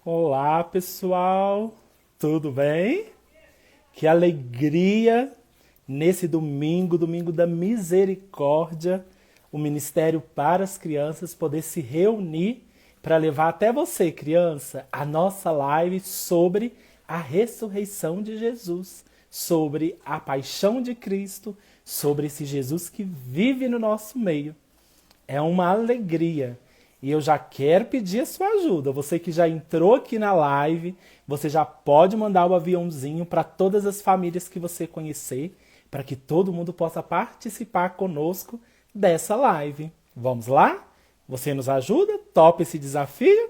Olá, pessoal. Tudo bem? Que alegria nesse domingo, domingo da misericórdia, o Ministério para as Crianças poder se reunir para levar até você, criança, a nossa live sobre a ressurreição de Jesus, sobre a paixão de Cristo, sobre esse Jesus que vive no nosso meio. É uma alegria. E eu já quero pedir a sua ajuda. Você que já entrou aqui na live, você já pode mandar o aviãozinho para todas as famílias que você conhecer, para que todo mundo possa participar conosco dessa live. Vamos lá? Você nos ajuda? Topa esse desafio?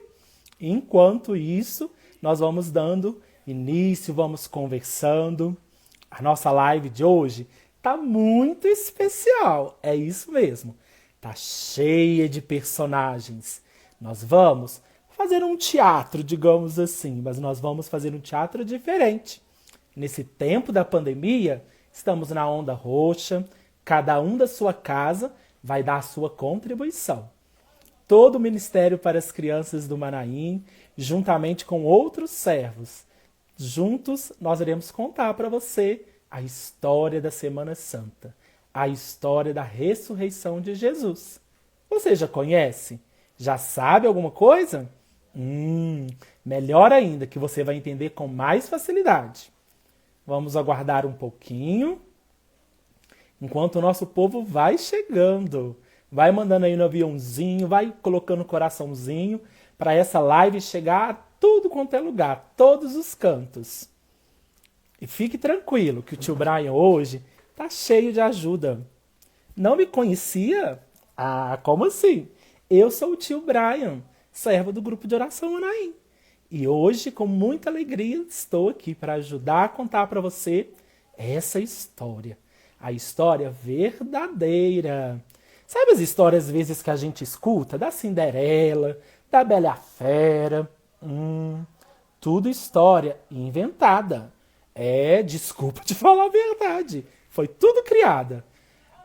Enquanto isso, nós vamos dando início, vamos conversando. A nossa live de hoje tá muito especial. É isso mesmo. Tá cheia de personagens. Nós vamos fazer um teatro, digamos assim, mas nós vamos fazer um teatro diferente. Nesse tempo da pandemia, estamos na onda roxa, cada um da sua casa vai dar a sua contribuição. Todo o Ministério para as Crianças do Manaim, juntamente com outros servos. Juntos, nós iremos contar para você a história da Semana Santa, a história da ressurreição de Jesus. Você já conhece? Já sabe alguma coisa? Melhor ainda, que você vai entender com mais facilidade. Vamos aguardar um pouquinho, enquanto o nosso povo vai chegando. Vai mandando aí no aviãozinho, vai colocando o coraçãozinho para essa live chegar a tudo quanto é lugar, todos os cantos. E fique tranquilo que o tio Brian hoje tá cheio de ajuda. Não me conhecia? Ah, como assim? Eu sou o tio Brian, servo do grupo de oração Anaim. E hoje, com muita alegria, estou aqui para ajudar a contar para você essa história. A história verdadeira. Sabe as histórias, às vezes, que a gente escuta? Da Cinderela, da Bela e a Fera. Tudo história inventada. Desculpa te falar a verdade. Foi tudo criada.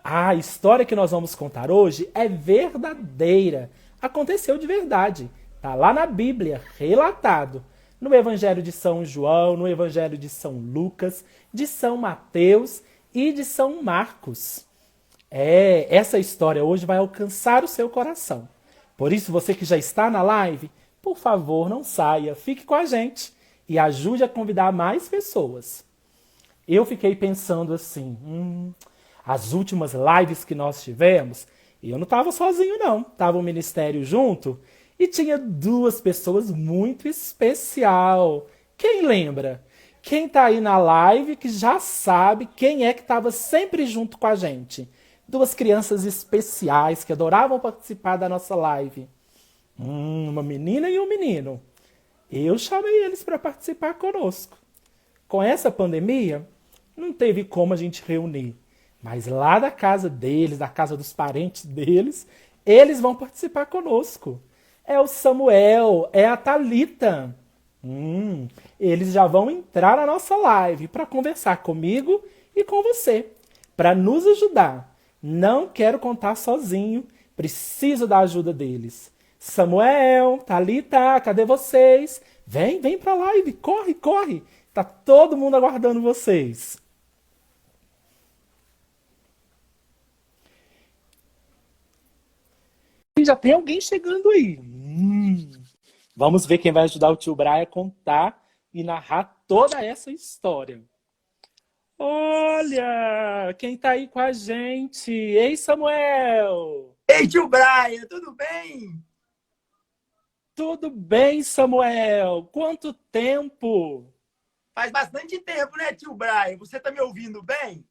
A história que nós vamos contar hoje é verdadeira. Aconteceu de verdade. Está lá na Bíblia, relatado. No Evangelho de São João, no Evangelho de São Lucas, de São Mateus e de São Marcos. Essa história hoje vai alcançar o seu coração. Por isso, você que já está na live, por favor, não saia, fique com a gente e ajude a convidar mais pessoas. Eu fiquei pensando assim, as últimas lives que nós tivemos, eu não estava sozinho não, estava o ministério junto e tinha duas pessoas muito especial. Quem lembra? Quem está aí na live que já sabe quem é que estava sempre junto com a gente? Duas crianças especiais que adoravam participar da nossa live. Uma menina e um menino. Eu chamei eles para participar conosco. Com essa pandemia, não teve como a gente reunir. Mas lá da casa deles, da casa dos parentes deles, eles vão participar conosco. É o Samuel, é a Thalita. Eles já vão entrar na nossa live para conversar comigo e com você, para nos ajudar. Não quero contar sozinho, preciso da ajuda deles. Samuel, Thalita, cadê vocês? Vem pra live, corre, corre. Tá todo mundo aguardando vocês. E já tem alguém chegando aí. Vamos ver quem vai ajudar o tio Brian a contar e narrar toda essa história. Olha, quem tá aí com a gente? Ei, Samuel! Ei, tio Brian, tudo bem? Tudo bem, Samuel? Quanto tempo? Faz bastante tempo, né, tio Brian? Você tá me ouvindo bem?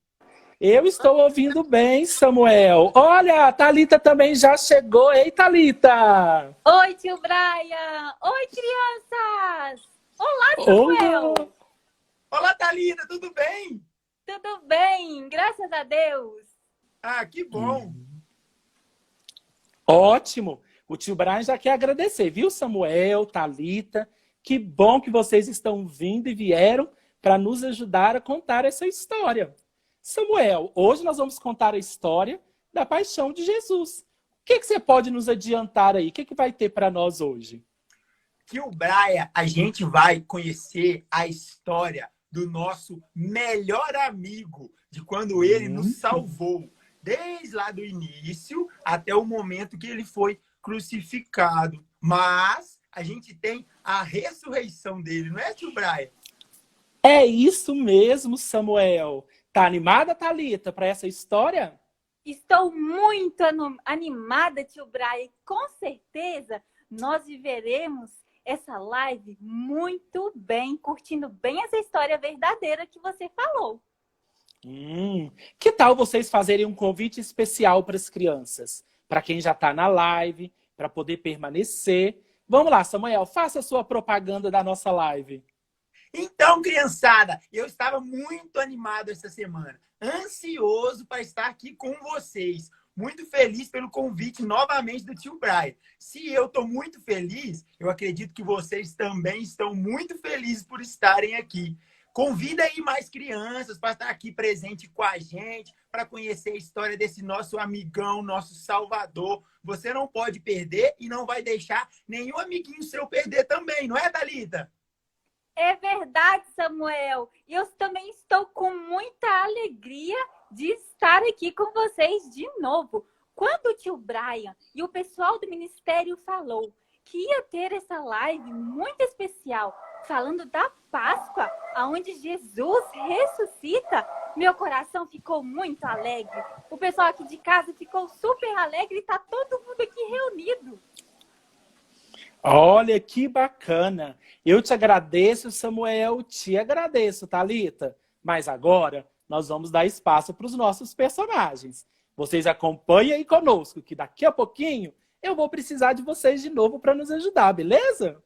Eu estou ouvindo bem, Samuel. Olha, a Thalita também já chegou. Ei, Thalita! Oi, tio Brian! Oi, crianças! Olá, Olá! Samuel! Olá, Thalita, tudo bem? Tudo bem? Graças a Deus! Ah, que bom. Ótimo! O tio Brian já quer agradecer, viu, Samuel, Thalita? Que bom que vocês estão vindo e vieram para nos ajudar a contar essa história. Samuel, hoje nós vamos contar a história da paixão de Jesus. O que você pode nos adiantar aí? O que vai ter para nós hoje? Tio Braia, a gente vai conhecer a história do nosso melhor amigo, de quando ele nos salvou, desde lá do início até o momento que ele foi crucificado. Mas a gente tem a ressurreição dele, não é, tio Braia? É isso mesmo, Samuel. Tá animada, Thalita, para essa história? Estou muito animada, tio Brian. Com certeza nós viveremos essa live muito bem, curtindo bem essa história verdadeira que você falou. Que tal vocês fazerem um convite especial para as crianças? Para quem já está na live, para poder permanecer. Vamos lá, Samuel, faça a sua propaganda da nossa live. Então, criançada, eu estava muito animado essa semana, ansioso para estar aqui com vocês. Muito feliz pelo convite novamente do tio Brian. Se eu estou muito feliz, eu acredito que vocês também estão muito felizes por estarem aqui. Convida aí mais crianças para estar aqui presente com a gente, para conhecer a história desse nosso amigão, nosso salvador. Você não pode perder e não vai deixar nenhum amiguinho seu perder também, não é, Thalita? É verdade, Samuel. E eu também estou com muita alegria de estar aqui com vocês de novo. Quando o tio Brian e o pessoal do ministério falou que ia ter essa live muito especial, falando da Páscoa, onde Jesus ressuscita, meu coração ficou muito alegre. O pessoal aqui de casa ficou super alegre e está todo mundo aqui reunido. Olha que bacana. Eu te agradeço, Samuel, te agradeço, Thalita. Mas agora nós vamos dar espaço para os nossos personagens. Vocês acompanhem aí conosco, que daqui a pouquinho eu vou precisar de vocês de novo para nos ajudar, beleza?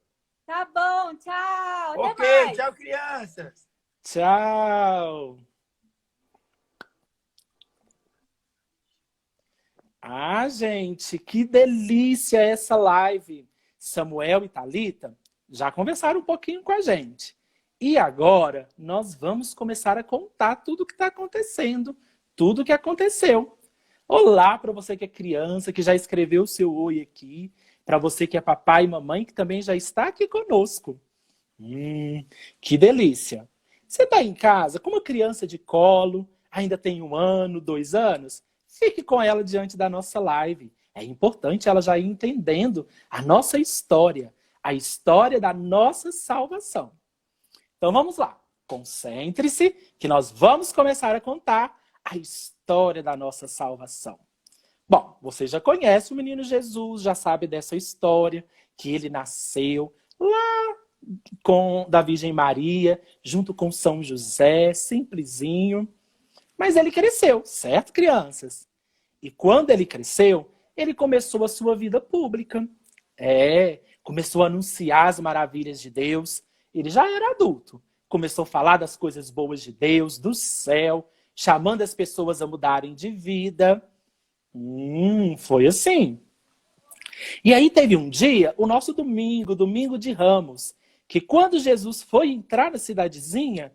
Tá bom, tchau. Ok, Até mais. tchau, crianças. Tchau. Ah, gente, que delícia essa live. Samuel e Thalita já conversaram um pouquinho com a gente. E agora nós vamos começar a contar tudo o que está acontecendo, tudo o que aconteceu. Olá para você que é criança, que já escreveu o seu oi aqui, para você que é papai e mamãe, que também já está aqui conosco. Que delícia! Você está em casa com uma criança de colo, ainda tem 1 ano, 2 anos? Fique com ela diante da nossa live. É importante ela já ir entendendo a nossa história, a história da nossa salvação. Então vamos lá, concentre-se que nós vamos começar a contar a história da nossa salvação. Bom, você já conhece o menino Jesus, já sabe dessa história, que ele nasceu lá da Virgem Maria, junto com São José, simplesinho. Mas ele cresceu, certo, crianças? E quando ele cresceu, ele começou a sua vida pública. Começou a anunciar as maravilhas de Deus. Ele já era adulto. Começou a falar das coisas boas de Deus, do céu, chamando as pessoas a mudarem de vida. Foi assim. E aí teve um dia, o nosso domingo de Ramos, que quando Jesus foi entrar na cidadezinha,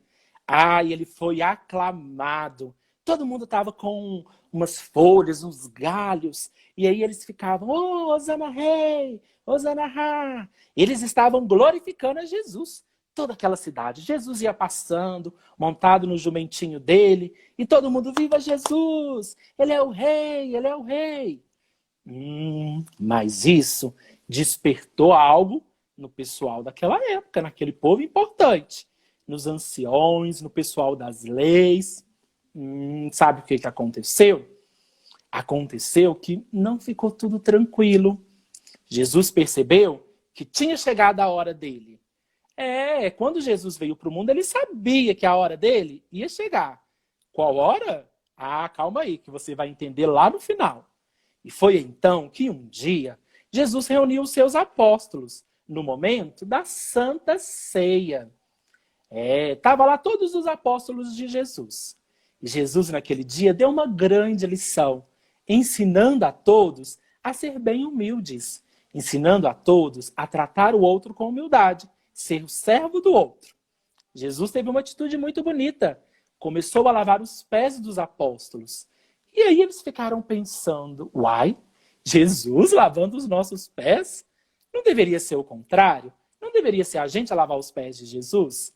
ele foi aclamado. Todo mundo estava com umas folhas, uns galhos, e aí eles ficavam, Hosana Rei, Hosana Ra. Eles estavam glorificando a Jesus. Toda aquela cidade. Jesus ia passando, montado no jumentinho dele, e todo mundo, viva Jesus! Ele é o rei, ele é o rei. Mas isso despertou algo no pessoal daquela época, naquele povo importante. Nos anciões, no pessoal das leis. Sabe o que aconteceu? Aconteceu que não ficou tudo tranquilo. Jesus percebeu que tinha chegado a hora dele. Quando Jesus veio para o mundo, ele sabia que a hora dele ia chegar. Qual hora? Calma aí, que você vai entender lá no final. E foi então que um dia Jesus reuniu os seus apóstolos no momento da Santa Ceia. Tava lá todos os apóstolos de Jesus. E Jesus, naquele dia, deu uma grande lição, ensinando a todos a ser bem humildes, ensinando a todos a tratar o outro com humildade, ser o servo do outro. Jesus teve uma atitude muito bonita. Começou a lavar os pés dos apóstolos. E aí eles ficaram pensando, Jesus lavando os nossos pés? Não deveria ser o contrário? Não deveria ser a gente a lavar os pés de Jesus?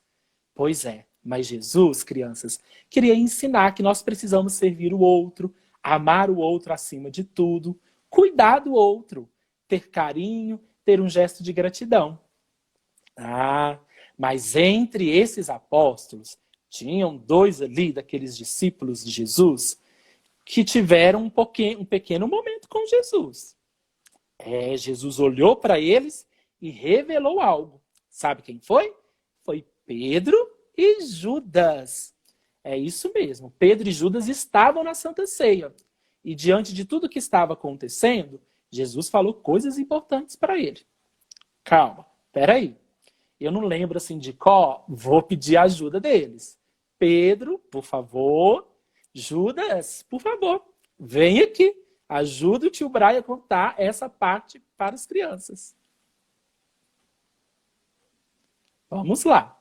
Pois é, mas Jesus, crianças, queria ensinar que nós precisamos servir o outro, amar o outro acima de tudo, cuidar do outro, ter carinho, ter um gesto de gratidão. Ah, mas entre esses apóstolos, tinham 2 ali, daqueles discípulos de Jesus, que tiveram um pequeno momento com Jesus. Jesus olhou para eles e revelou algo. Sabe quem foi? Foi Pedro e Judas. É isso mesmo. Pedro e Judas estavam na Santa Ceia. E diante de tudo que estava acontecendo, Jesus falou coisas importantes para ele. Calma, peraí. Eu não lembro assim de qual, vou pedir a ajuda deles. Pedro, por favor. Judas, por favor, vem aqui. Ajuda o tio Brian a contar essa parte para as crianças. Vamos lá.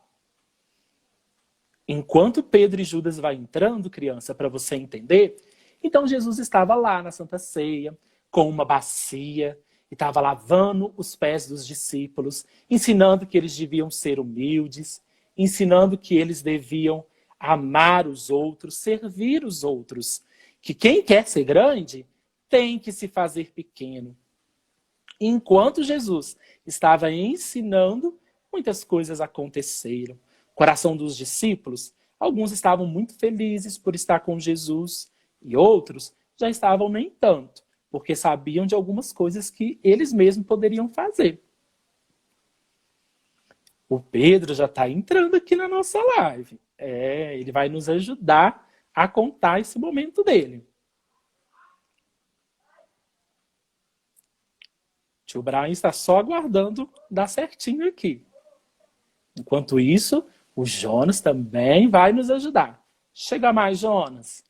Enquanto Pedro e Judas vai entrando, criança, para você entender, então Jesus estava lá na Santa Ceia, com uma bacia, e estava lavando os pés dos discípulos, ensinando que eles deviam ser humildes, ensinando que eles deviam amar os outros, servir os outros. Que quem quer ser grande tem que se fazer pequeno. Enquanto Jesus estava ensinando, muitas coisas aconteceram. O coração dos discípulos, alguns estavam muito felizes por estar com Jesus e outros já estavam nem tanto, porque sabiam de algumas coisas que eles mesmos poderiam fazer. O Pedro já está entrando aqui na nossa live. Ele vai nos ajudar a contar esse momento dele. Tio Brian está só aguardando dar certinho aqui. Enquanto isso, o Jonas também vai nos ajudar. Chega mais, Jonas.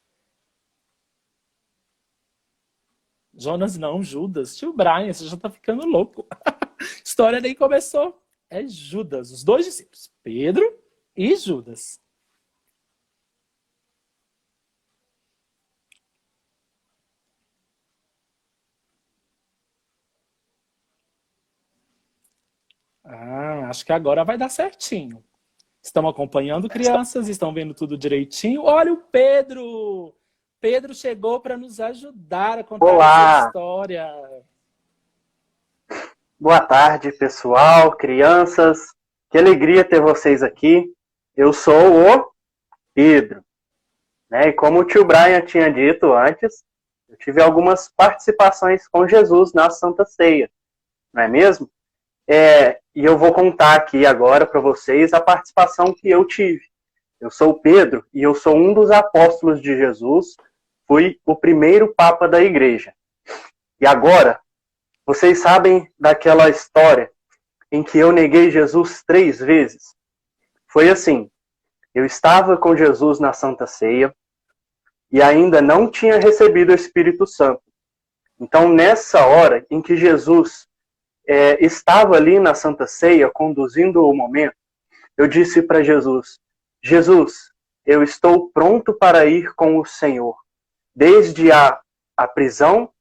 Jonas não, Judas. Tio Brian, você já está ficando louco. A história nem começou. É Judas, os 2 discípulos, Pedro e Judas. Acho que agora vai dar certinho. Estão acompanhando, crianças? Estão vendo tudo direitinho? Olha o Pedro! Pedro chegou para nos ajudar a contar essa história. Boa tarde, pessoal, crianças. Que alegria ter vocês aqui. Eu sou o Pedro. E como o tio Brian tinha dito antes, eu tive algumas participações com Jesus na Santa Ceia. Não é mesmo? E eu vou contar aqui agora para vocês a participação que eu tive. Eu sou o Pedro e eu sou um dos apóstolos de Jesus. Fui o primeiro papa da igreja. E agora, vocês sabem daquela história em que eu neguei Jesus 3 vezes? Foi assim, eu estava com Jesus na Santa Ceia e ainda não tinha recebido o Espírito Santo. Então, nessa hora em que Jesus estava ali na Santa Ceia, conduzindo o momento, eu disse para Jesus, Jesus, eu estou pronto para ir com o Senhor, desde a prisão,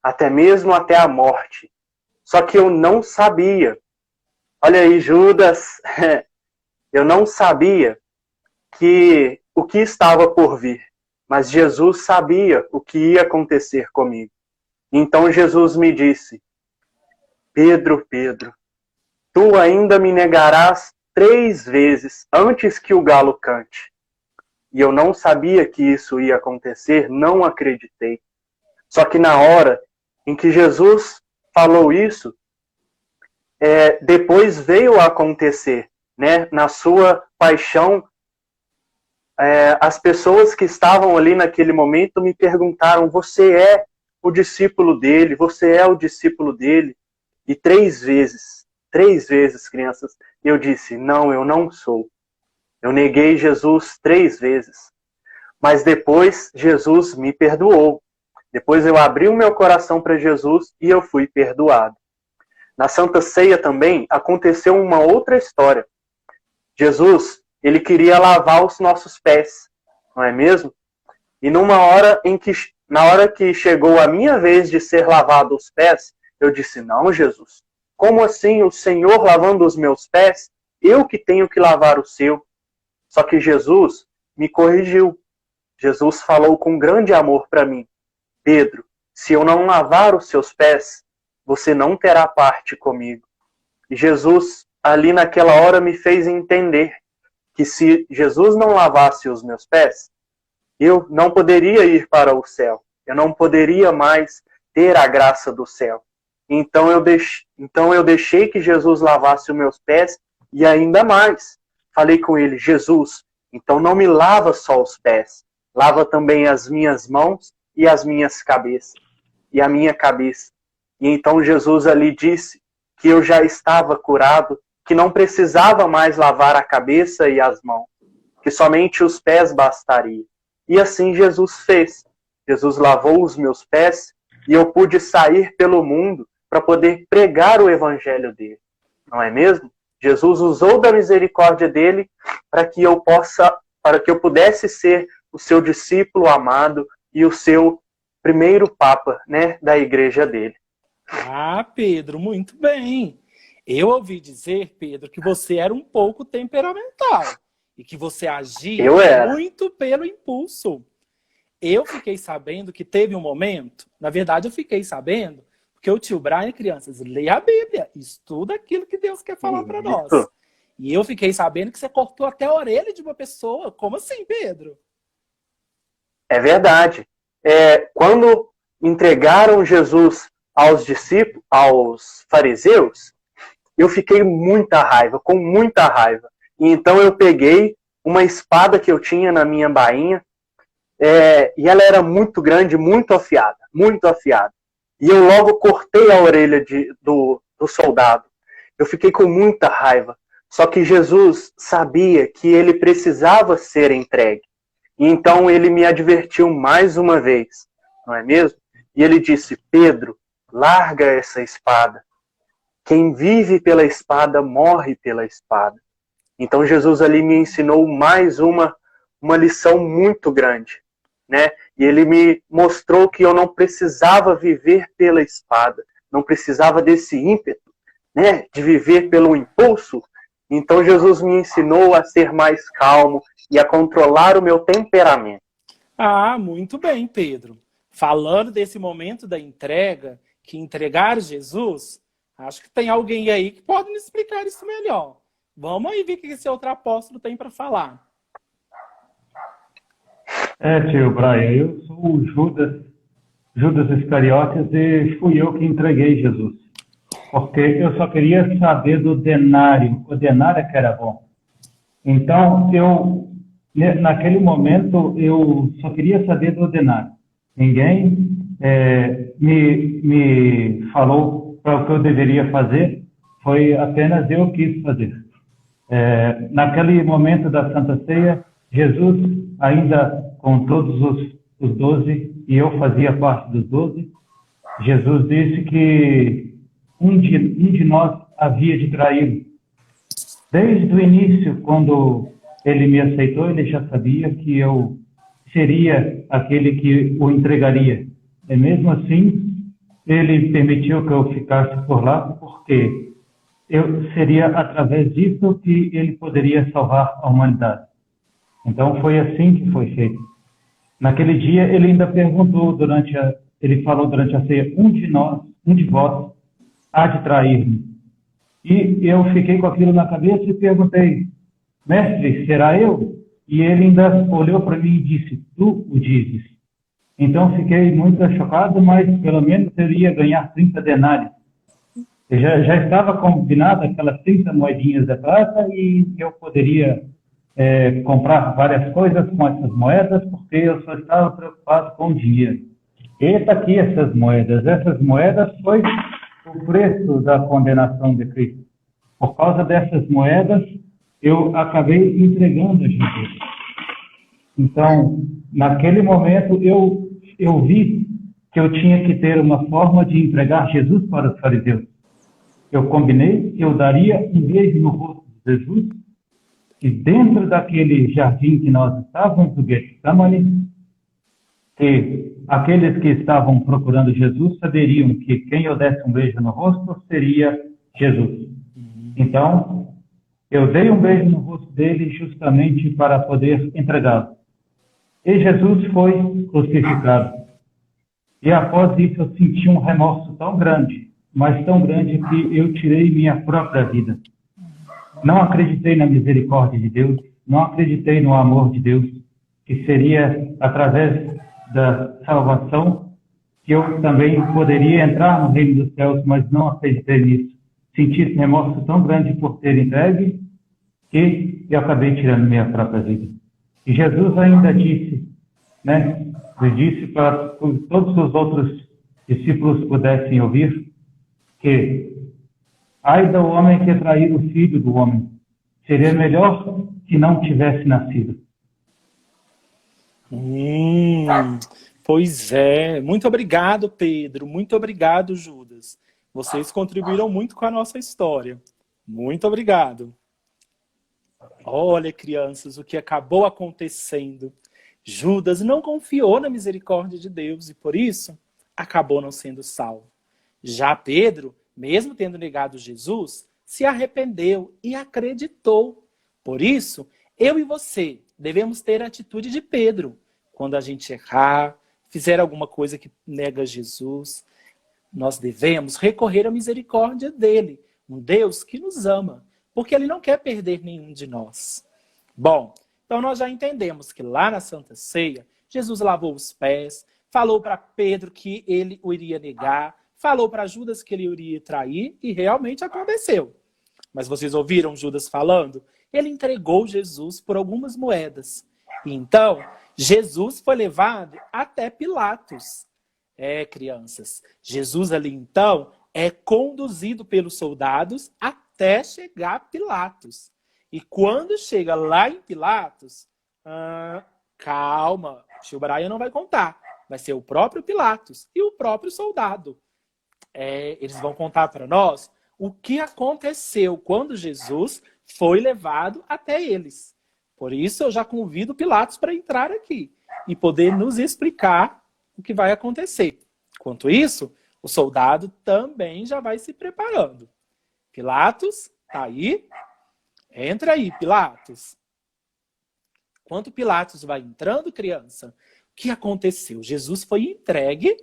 até mesmo até a morte. Só que eu não sabia, olha aí Judas, eu não sabia o que estava por vir, mas Jesus sabia o que ia acontecer comigo. Então Jesus me disse, Pedro, Pedro, tu ainda me negarás 3 vezes antes que o galo cante. E eu não sabia que isso ia acontecer, não acreditei. Só que na hora em que Jesus falou isso, depois veio a acontecer, né? Na sua paixão, as pessoas que estavam ali naquele momento me perguntaram, você é o discípulo dele? Você é o discípulo dele? E 3 vezes, crianças, eu disse, não, eu não sou. Eu neguei Jesus 3 vezes. Mas depois Jesus me perdoou. Depois eu abri o meu coração para Jesus e eu fui perdoado. Na Santa Ceia também aconteceu uma outra história. Jesus, ele queria lavar os nossos pés, não é mesmo? E na hora que chegou a minha vez de ser lavado os pés, eu disse, não, Jesus, como assim o Senhor lavando os meus pés? Eu que tenho que lavar o seu. Só que Jesus me corrigiu. Jesus falou com grande amor para mim: Pedro, se eu não lavar os seus pés, você não terá parte comigo. E Jesus, ali naquela hora, me fez entender que se Jesus não lavasse os meus pés, eu não poderia ir para o céu. Eu não poderia mais ter a graça do céu. Então eu deixei que Jesus lavasse os meus pés e ainda mais. Falei com ele: Jesus, então não me lava só os pés, lava também as minhas mãos e as minhas cabeças, e a minha cabeça. E então Jesus ali disse que eu já estava curado, que não precisava mais lavar a cabeça e as mãos, que somente os pés bastaria. E assim Jesus fez. Jesus lavou os meus pés e eu pude sair pelo mundo para poder pregar o evangelho dele. Não é mesmo? Jesus usou da misericórdia dele para que eu pudesse ser o seu discípulo amado e o seu primeiro papa, né, da igreja dele. Ah, Pedro, muito bem. Eu ouvi dizer, Pedro, que você era um pouco temperamental e que você agia muito pelo impulso. Eu fiquei sabendo que teve um momento, na verdade eu fiquei sabendo, porque o tio Brian, crianças, lê a Bíblia, estuda aquilo que Deus quer falar para nós. E eu fiquei sabendo que você cortou até a orelha de uma pessoa. Como assim, Pedro? É verdade. Quando entregaram Jesus aos discípulos, aos fariseus, eu fiquei com muita raiva. E então eu peguei uma espada que eu tinha na minha bainha, e ela era muito grande, muito afiada. E eu logo cortei a orelha do soldado. Eu fiquei com muita raiva. Só que Jesus sabia que ele precisava ser entregue. E então ele me advertiu mais uma vez, não é mesmo? E ele disse: Pedro, larga essa espada. Quem vive pela espada, morre pela espada. Então Jesus ali me ensinou mais uma lição muito grande, né? E ele me mostrou que eu não precisava viver pela espada, não precisava desse ímpeto, né, de viver pelo impulso. Então Jesus me ensinou a ser mais calmo e a controlar o meu temperamento. Ah, muito bem, Pedro. Falando desse momento da entrega, que entregar Jesus, acho que tem alguém aí que pode me explicar isso melhor. Vamos aí ver o que esse outro apóstolo tem para falar. Tio Brian, eu sou o Judas Iscariotes, e fui eu que entreguei Jesus. Porque eu só queria saber do denário. O denário é que era bom. Então, naquele momento, eu só queria saber do denário. Ninguém me falou para o que eu deveria fazer, foi apenas eu que quis fazer. Naquele momento da Santa Ceia, Jesus, ainda com todos os 12, e eu fazia parte dos 12, Jesus disse que um de nós havia de traí-lo. Desde o início, quando ele me aceitou, ele já sabia que eu seria aquele que o entregaria. E mesmo assim, ele permitiu que eu ficasse por lá, porque seria através disso que ele poderia salvar a humanidade. Então foi assim que foi feito. Naquele dia ele ainda perguntou ele falou durante a ceia: um de vós há de trair-me. E eu fiquei com aquilo na cabeça e perguntei: mestre, será eu? E ele ainda olhou para mim e disse: tu o dizes. Então fiquei muito chocado, mas pelo menos eu ia ganhar 30 denários. Já estava combinado aquelas 30 moedinhas de prata e eu poderia comprar várias coisas com essas moedas, porque eu só estava preocupado com o dinheiro. Eita, aqui essas moedas. Essas moedas foi o preço da condenação de Cristo. Por causa dessas moedas, eu acabei entregando a Jesus. Então, naquele momento, eu vi que eu tinha que ter uma forma de entregar Jesus para os fariseus. Eu combinei que eu daria um beijo no rosto de Jesus, e dentro daquele jardim que nós estávamos, o Getsemane, que aqueles que estavam procurando Jesus saberiam que quem eu desse um beijo no rosto seria Jesus. Então, eu dei um beijo no rosto dele justamente para poder entregá-lo. E Jesus foi crucificado. E após isso eu senti um remorso tão grande, mas tão grande que eu tirei minha própria vida. Não acreditei na misericórdia de Deus, não acreditei no amor de Deus, que seria através da salvação que eu também poderia entrar no reino dos céus, mas não acreditei nisso. Senti esse remorso tão grande por ter entregue que eu acabei tirando minha própria vida. E Jesus ainda disse, né? Ele disse para que todos os outros discípulos pudessem ouvir que ai do homem que trair o filho do homem, seria melhor que não tivesse nascido. Pois é. Muito obrigado, Pedro. Muito obrigado, Judas. Vocês contribuíram muito com a nossa história. Muito obrigado. Olha, crianças, o que acabou acontecendo. Judas não confiou na misericórdia de Deus e, por isso, acabou não sendo salvo. Já Pedro, mesmo tendo negado Jesus, se arrependeu e acreditou. Por isso, eu e você devemos ter a atitude de Pedro. Quando a gente errar, fizer alguma coisa que nega Jesus, nós devemos recorrer à misericórdia dele, um Deus que nos ama, porque ele não quer perder nenhum de nós. Bom, então nós já entendemos que lá na Santa Ceia, Jesus lavou os pés, falou para Pedro que ele o iria negar, falou para Judas que ele iria trair, e realmente aconteceu. Mas vocês ouviram Judas falando? Ele entregou Jesus por algumas moedas. E então, Jesus foi levado até Pilatos. Crianças, Jesus ali então é conduzido pelos soldados até chegar a Pilatos. E quando chega lá em Pilatos, calma, o tio Brian não vai contar. Vai ser o próprio Pilatos e o próprio soldado. Eles vão contar para nós o que aconteceu quando Jesus foi levado até eles. Por isso eu já convido Pilatos para entrar aqui e poder nos explicar o que vai acontecer. Enquanto isso, o soldado também já vai se preparando. Pilatos, tá aí? Entra aí, Pilatos. Enquanto Pilatos vai entrando, criança, o que aconteceu? Jesus foi entregue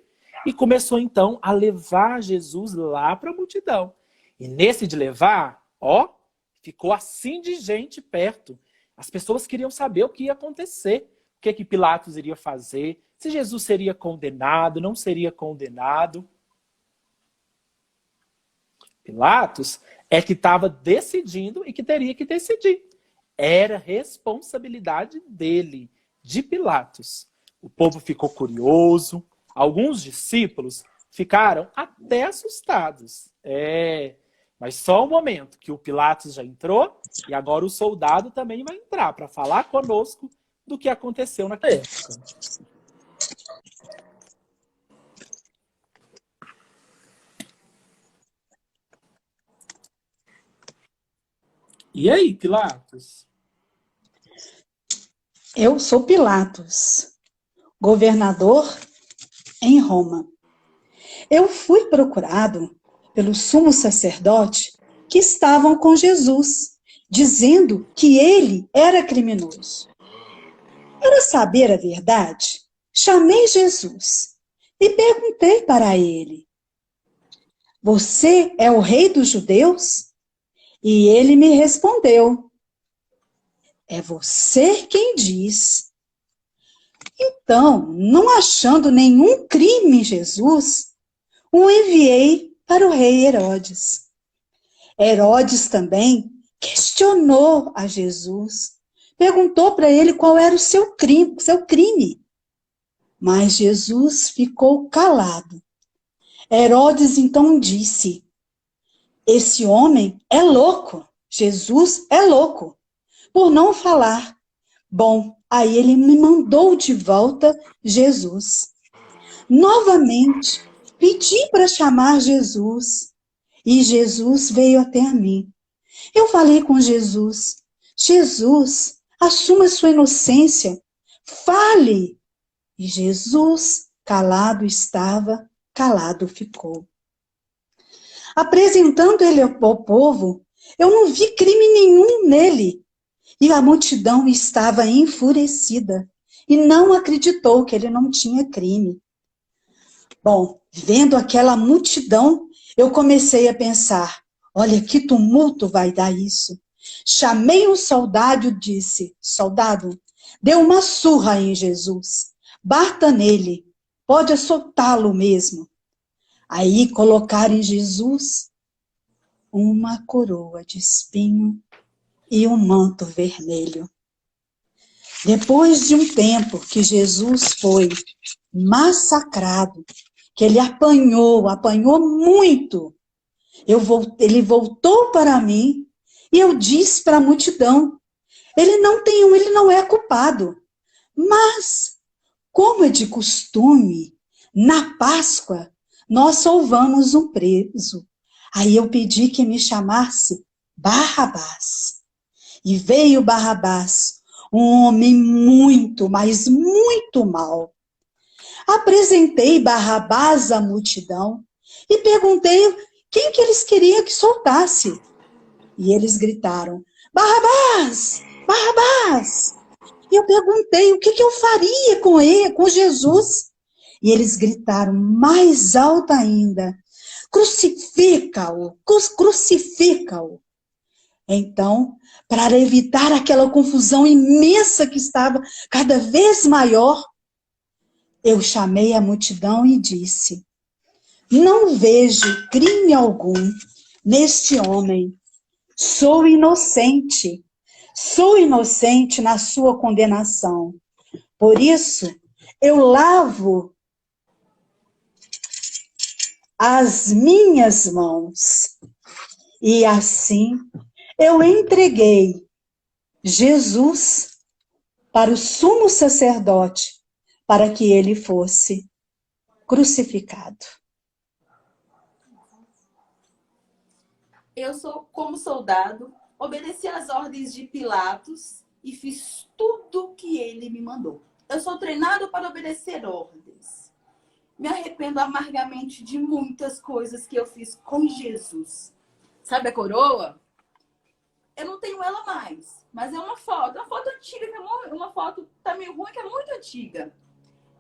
e começou então a levar Jesus lá para a multidão. E nesse de levar, ficou assim de gente perto. As pessoas queriam saber o que ia acontecer, o que Pilatos iria fazer, se Jesus seria condenado, não seria condenado. Pilatos é que estava decidindo e que teria que decidir. Era responsabilidade dele, de Pilatos. O povo ficou curioso, alguns discípulos ficaram até assustados. Mas só um momento que o Pilatos já entrou e agora o soldado também vai entrar para falar conosco do que aconteceu naquela época. E aí, Pilatos? Eu sou Pilatos, governador em Roma. Eu fui procurado pelo sumo sacerdote que estavam com Jesus, dizendo que ele era criminoso. Para saber a verdade, chamei Jesus e perguntei para ele: você é o rei dos judeus? E ele me respondeu: é você quem diz. Então, não achando nenhum crime em Jesus, o enviei para o rei Herodes. Herodes também questionou a Jesus, perguntou para ele qual era o seu crime. Mas Jesus ficou calado. Herodes então disse: esse homem é louco, Jesus é louco, por não falar. Bom, aí ele me mandou de volta Jesus. Novamente, pedi para chamar Jesus, e Jesus veio até a mim. Eu falei com Jesus: Jesus, assuma sua inocência, fale. E Jesus, calado estava, calado ficou. Apresentando ele ao povo, eu não vi crime nenhum nele. E a multidão estava enfurecida e não acreditou que ele não tinha crime. Bom, vendo aquela multidão, eu comecei a pensar, olha, que tumulto vai dar isso. Chamei um soldado e disse, soldado, dê uma surra em Jesus, bata nele, pode soltá-lo mesmo. Aí colocaram em Jesus uma coroa de espinho e um manto vermelho. Depois de um tempo que Jesus foi massacrado, que ele apanhou muito, ele voltou para mim e eu disse para a multidão, ele não é culpado, mas, como é de costume, na Páscoa, nós salvamos um preso. Aí eu pedi que me chamasse Barrabás. E veio Barrabás, um homem muito, mas muito mau. Apresentei Barrabás à multidão e perguntei quem que eles queriam que soltasse. E eles gritaram, Barrabás, Barrabás. E eu perguntei o que eu faria com ele, com Jesus. E eles gritaram mais alto ainda, crucifica-o, crucifica-o. Então, para evitar aquela confusão imensa que estava cada vez maior, eu chamei a multidão e disse, não vejo crime algum neste homem. Sou inocente na sua condenação. Por isso, eu lavo as minhas mãos. E assim, eu entreguei Jesus para o sumo sacerdote, para que ele fosse crucificado. Eu sou como soldado, obedeci às ordens de Pilatos e fiz tudo o que ele me mandou. Eu sou treinado para obedecer ordens. Me arrependo amargamente de muitas coisas que eu fiz com Jesus. Sabe a coroa? Eu não tenho ela mais, mas é uma foto antiga, que é uma foto tá meio ruim, que é muito antiga.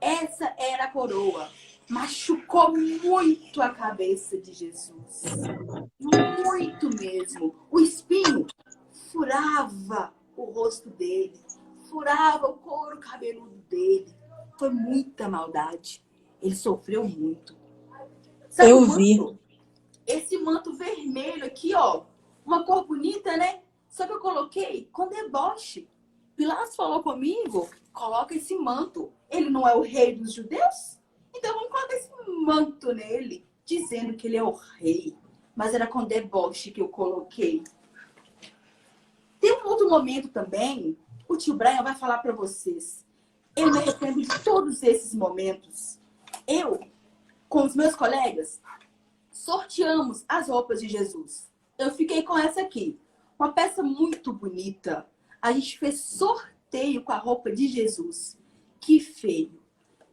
Essa era a coroa. Machucou muito a cabeça de Jesus. Muito mesmo. O espinho furava o rosto dele, furava o couro cabeludo dele. Foi muita maldade. Ele sofreu muito. Sabe Eu o manto? vi. Esse manto vermelho aqui, ó. Uma cor bonita, né? Só que eu coloquei com deboche. Pilatos falou comigo, coloca esse manto. Ele não é o rei dos judeus? Então vamos colocar esse manto nele, dizendo que ele é o rei. Mas era com deboche que eu coloquei. Tem um outro momento também, o tio Brian vai falar para vocês. Eu me arrependo de todos esses momentos. Eu, com os meus colegas, sorteamos as roupas de Jesus. Eu fiquei com essa aqui. Uma peça muito bonita. A gente fez sorteio com a roupa de Jesus. Que feio.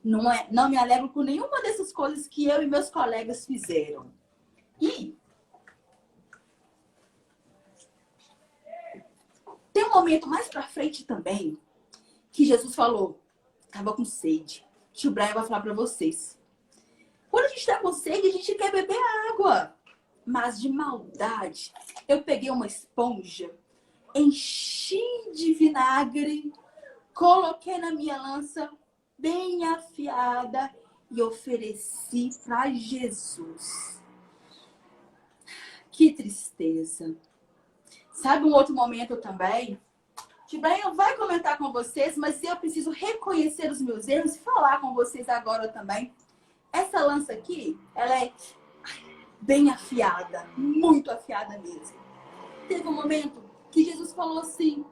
Não me alegro com nenhuma dessas coisas que eu e meus colegas fizeram. E tem um momento mais pra frente também que Jesus falou, estava com sede. Tio Brian vai falar pra vocês. Quando a gente tá com sede, a gente quer beber água. Mas de maldade, eu peguei uma esponja, enchi de vinagre, coloquei na minha lança bem afiada e ofereci para Jesus. Que tristeza. Sabe um outro momento também? Tio Brian vai comentar com vocês, mas eu preciso reconhecer os meus erros e falar com vocês agora também. Essa lança aqui, ela é bem afiada, muito afiada mesmo. Teve um momento que Jesus falou assim,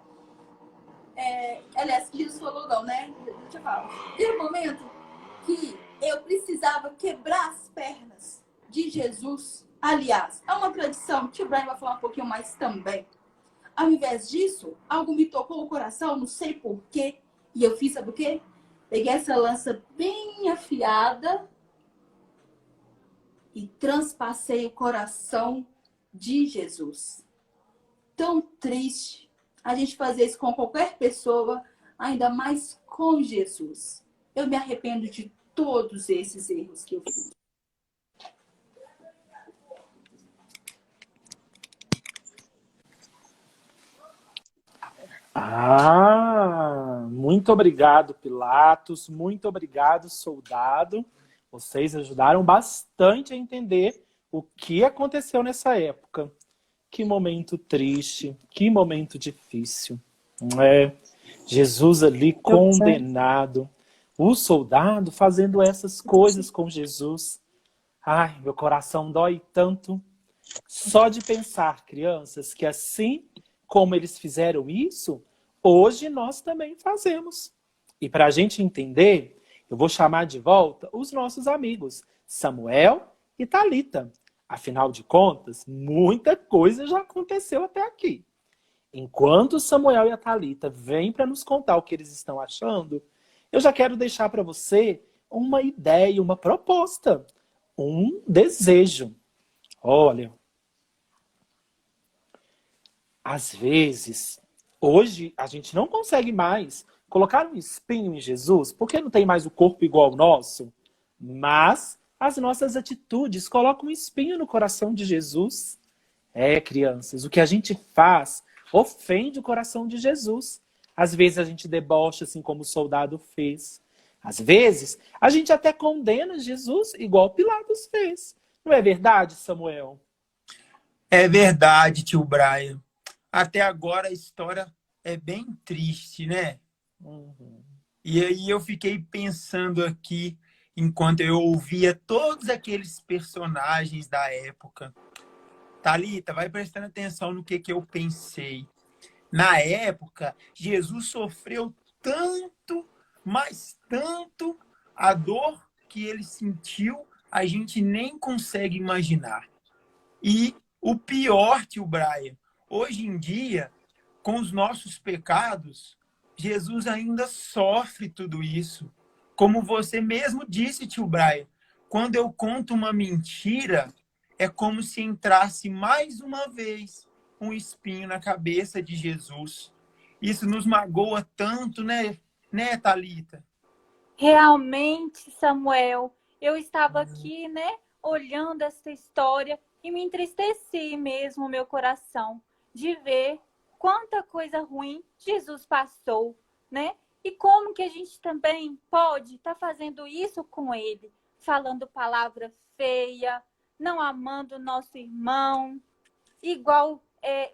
aliás, que Jesus falou não, né? Deixa eu falar. Teve um momento que eu precisava quebrar as pernas de Jesus. Aliás, é uma tradição, o tio Brian vai falar um pouquinho mais também. Ao invés disso, algo me tocou o coração, não sei porquê, e eu fiz, sabe o quê? Peguei essa lança bem afiada e transpassei o coração de Jesus. Tão triste a gente fazer isso com qualquer pessoa, ainda mais com Jesus. Eu me arrependo de todos esses erros que eu fiz. Muito obrigado, Pilatos. Muito obrigado, soldado. Vocês ajudaram bastante a entender o que aconteceu nessa época. Que momento triste, que momento difícil. Não é? Jesus ali condenado, o soldado fazendo essas coisas com Jesus. Ai, meu coração dói tanto. Só de pensar, crianças, que assim como eles fizeram isso, hoje nós também fazemos. E para a gente entender, eu vou chamar de volta os nossos amigos, Samuel e Thalita. Afinal de contas, muita coisa já aconteceu até aqui. Enquanto Samuel e a Thalita vêm para nos contar o que eles estão achando, eu já quero deixar para você uma ideia, uma proposta, um desejo. Olha, às vezes, hoje a gente não consegue mais colocar um espinho em Jesus, porque não tem mais o corpo igual ao nosso, mas as nossas atitudes colocam um espinho no coração de Jesus. Crianças, o que a gente faz ofende o coração de Jesus. Às vezes a gente debocha, assim como o soldado fez. Às vezes, a gente até condena Jesus, igual Pilatos fez. Não é verdade, Samuel? É verdade, tio Brian. Até agora a história é bem triste, né? E aí eu fiquei pensando aqui, enquanto eu ouvia todos aqueles personagens da época. Thalita, vai prestando atenção no que eu pensei. Na época, Jesus sofreu tanto, mas tanto, a dor que ele sentiu, a gente nem consegue imaginar. E o pior, tio Brian, hoje em dia, com os nossos pecados, Jesus ainda sofre tudo isso. Como você mesmo disse, tio Brian, quando eu conto uma mentira, é como se entrasse mais uma vez um espinho na cabeça de Jesus. Isso nos magoa tanto, né, Thalita? Realmente, Samuel, eu estava aqui, né, olhando essa história e me entristeci mesmo o meu coração de ver quanta coisa ruim Jesus passou, né? E como que a gente também pode estar fazendo isso com ele, falando palavra feia, não amando o nosso irmão, igual